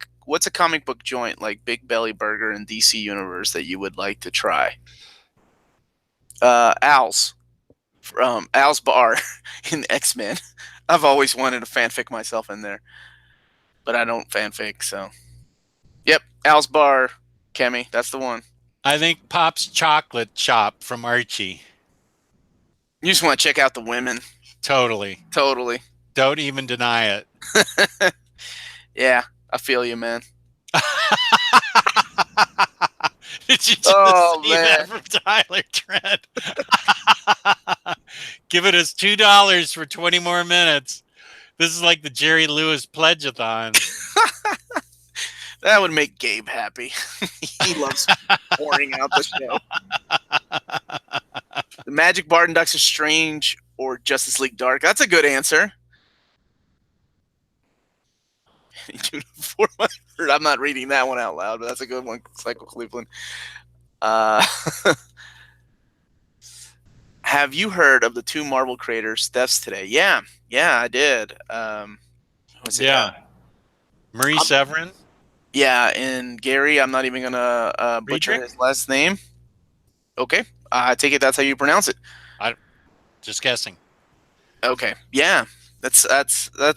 comic book joint like Big Belly Burger in DC Universe that you would like to try? Al's. From Al's Bar in X-Men. I've always wanted a fanfic myself in there. But I don't fanfic, so. Yep, Al's Bar, Kemi, that's the one. I think Pop's Chocolate Shop from Archie. You just want to check out the women. Totally. Don't even deny it. Yeah, I feel you, man. Did you just see that from Tyler Trent? Give it us $2 for 20 more minutes. This is like the Jerry Lewis Pledge-a-thon. That would make Gabe happy. He loves pouring out the show. The Magic Bard and Doctor Strange or Justice League Dark. That's a good answer. I'm not reading that one out loud, but that's a good one. Psycho Cleveland. Have you heard of the two Marvel creators' deaths today? Yeah, I did. Marie Severin. Yeah, and Gary, I'm not even gonna butcher his last name. Okay, I take it that's how you pronounce it. Just guessing. Okay, yeah, that's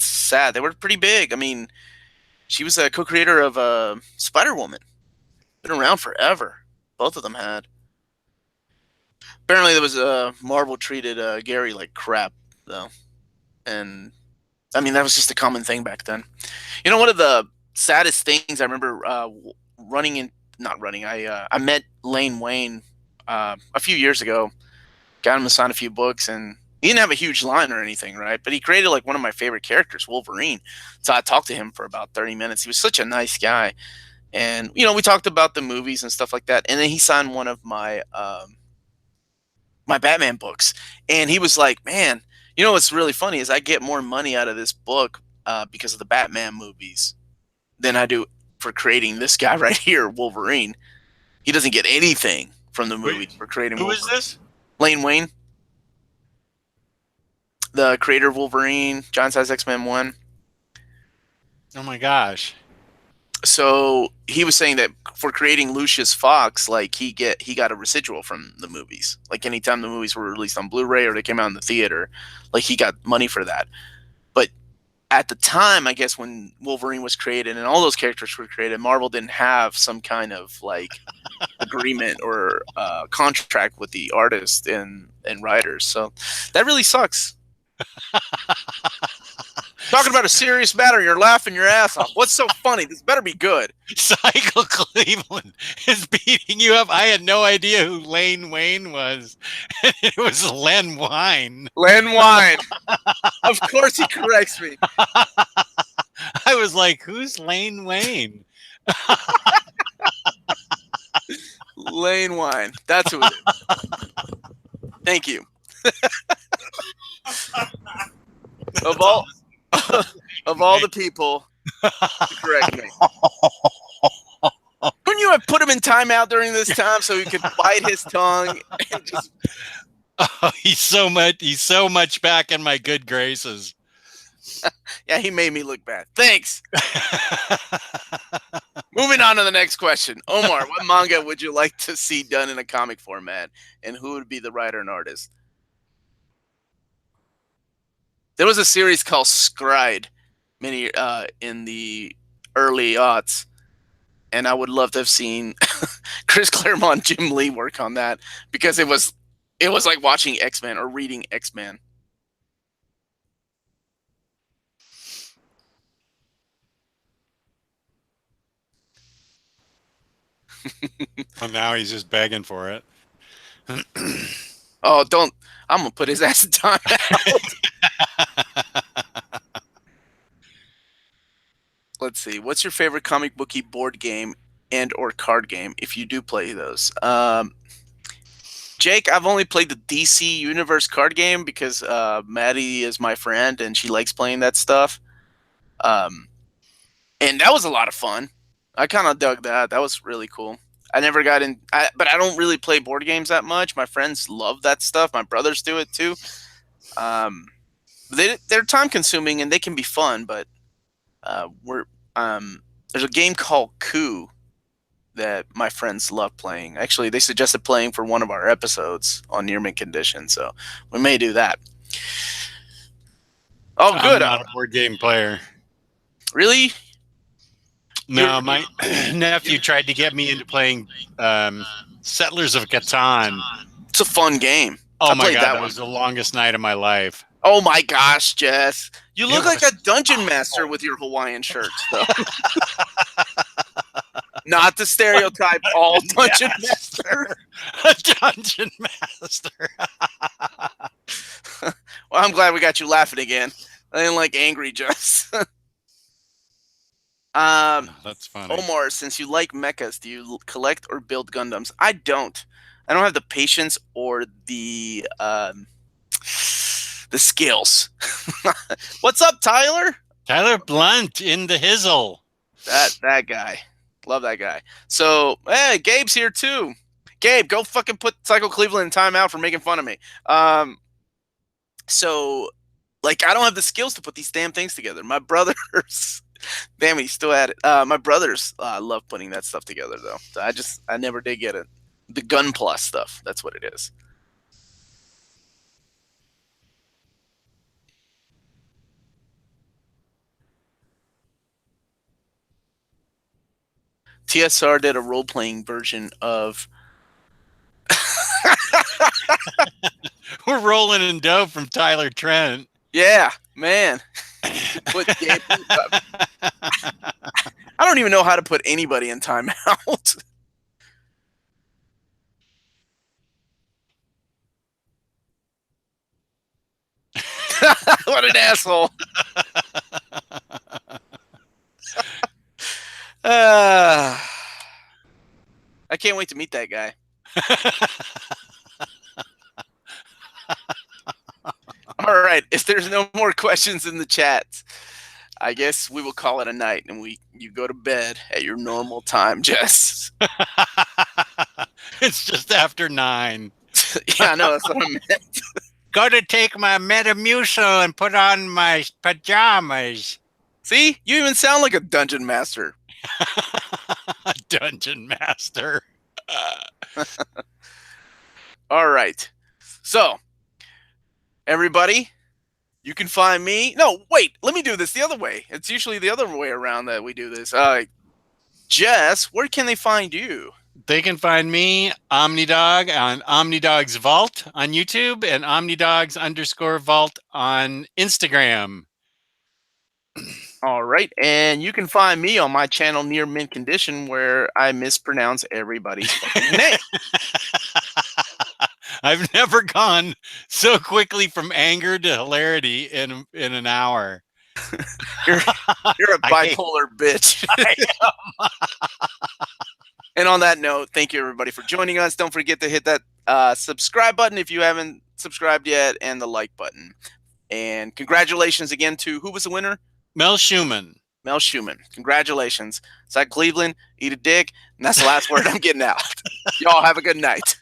sad. They were pretty big. I mean, she was a co-creator of Spider-Woman. Been around forever. Both of them had. Apparently, there was Marvel treated Gary like crap, though, and I mean that was just a common thing back then. You know, one of the saddest things I remember I met Lane Wayne a few years ago. Got him to sign a few books, and he didn't have a huge line or anything, right? But he created like one of my favorite characters, Wolverine. So I talked to him for about 30 minutes. He was such a nice guy. And, you know, we talked about the movies and stuff like that. And then he signed one of my my Batman books. And he was like, man, you know what's really funny is I get more money out of this book because of the Batman movies than I do for creating this guy right here, Wolverine. He doesn't get anything from the movie for creating Who Wolverine. is this? Lane Wayne, the creator of Wolverine, John Size X-Men 1. Oh my gosh. So he was saying that for creating Lucius Fox, like he got a residual from the movies. Like anytime the movies were released on Blu-ray or they came out in the theater, like he got money for that. But at the time, I guess when Wolverine was created and all those characters were created, Marvel didn't have some kind of like agreement or contract with the artist and writers. So that really sucks. Talking about a serious matter, you're laughing your ass off. What's so funny? This better be good. Cycle Cleveland is beating you up. I had no idea who Lane Wayne was. It was Len Wein. Len Wein. Of course he corrects me. I was like, who's Lane Wayne? Lane Wein. That's who it is. Thank you. Of all the people to correct me. Couldn't you have put him in timeout during this time so he could bite his tongue and just... Oh, he's so much back in my good graces. Yeah, he made me look bad. Thanks. Moving on to the next question. Omar, what manga would you like to see done in a comic format? And who would be the writer and artist? There was a series called Scride in the early aughts. And I would love to have seen Chris Claremont, Jim Lee work on that because it was like watching X-Men or reading X-Men. Well, now he's just begging for it. Oh, don't. I'm going to put his ass in time out. Let's see. What's your favorite comic booky board game and or card game if you do play those? Jake, I've only played the DC Universe card game because Maddie is my friend and she likes playing that stuff. And that was a lot of fun. I kind of dug that. That was really cool. I never got in, but I don't really play board games that much. My friends love that stuff. My brothers do it too. They're time consuming and they can be fun, but there's a game called Coup that my friends love playing. Actually, they suggested playing for one of our episodes on Near Mint Condition, so we may do that. Oh, good. I'm not a board game player. Really? No, my nephew tried to get me into playing Settlers of Catan. It's a fun game. Oh my god, that was the longest night of my life. Oh my gosh, Jess. You look like a dungeon master with your Hawaiian shirts, though. Not the stereotype, all dungeon master. A dungeon master. Well, I'm glad we got you laughing again. I didn't like angry Jess. That's funny. Omar, since you like mechas, do you collect or build Gundams? I don't. I don't have the patience or the skills. What's up, Tyler? Tyler Blunt in the hizzle. That guy. Love that guy. So, hey, Gabe's here too. Gabe, go fucking put Psycho Cleveland in timeout for making fun of me. So, like, I don't have the skills to put these damn things together. My brothers, damn, he's still at it. My brothers love putting that stuff together, though. So I never did get it. The Gun Plus stuff. That's what it is. TSR did a role-playing version of... We're rolling in dough from Tyler Trent. Yeah, man. Put Gabe I don't even know how to put anybody in timeout. What an asshole. I can't wait to meet that guy. All right. If there's no more questions in the chat, I guess we will call it a night and you go to bed at your normal time, Jess. It's just after 9. Yeah, I know that's what I meant. Go to take my Metamucil and put on my pajamas. See, you even sound like a dungeon master. Dungeon Master. All right. So, everybody, you can find me. No, wait. Let me do this the other way. It's usually the other way around that we do this. Jess, where can they find you? They can find me, Omnidog, on Omnidog's Vault on YouTube and Omnidogs_Vault on Instagram. All right. And you can find me on my channel, Near Mint Condition, where I mispronounce everybody's fucking name. I've never gone so quickly from anger to hilarity in an hour. You're a bipolar bitch. And on that note, thank you everybody for joining us. Don't forget to hit that subscribe button if you haven't subscribed yet, and the like button. And congratulations again to, who was the winner? Mel Schumann. Mel Schumann. Congratulations. It's like Cleveland, eat a dick, and that's the last word I'm getting out. Y'all have a good night.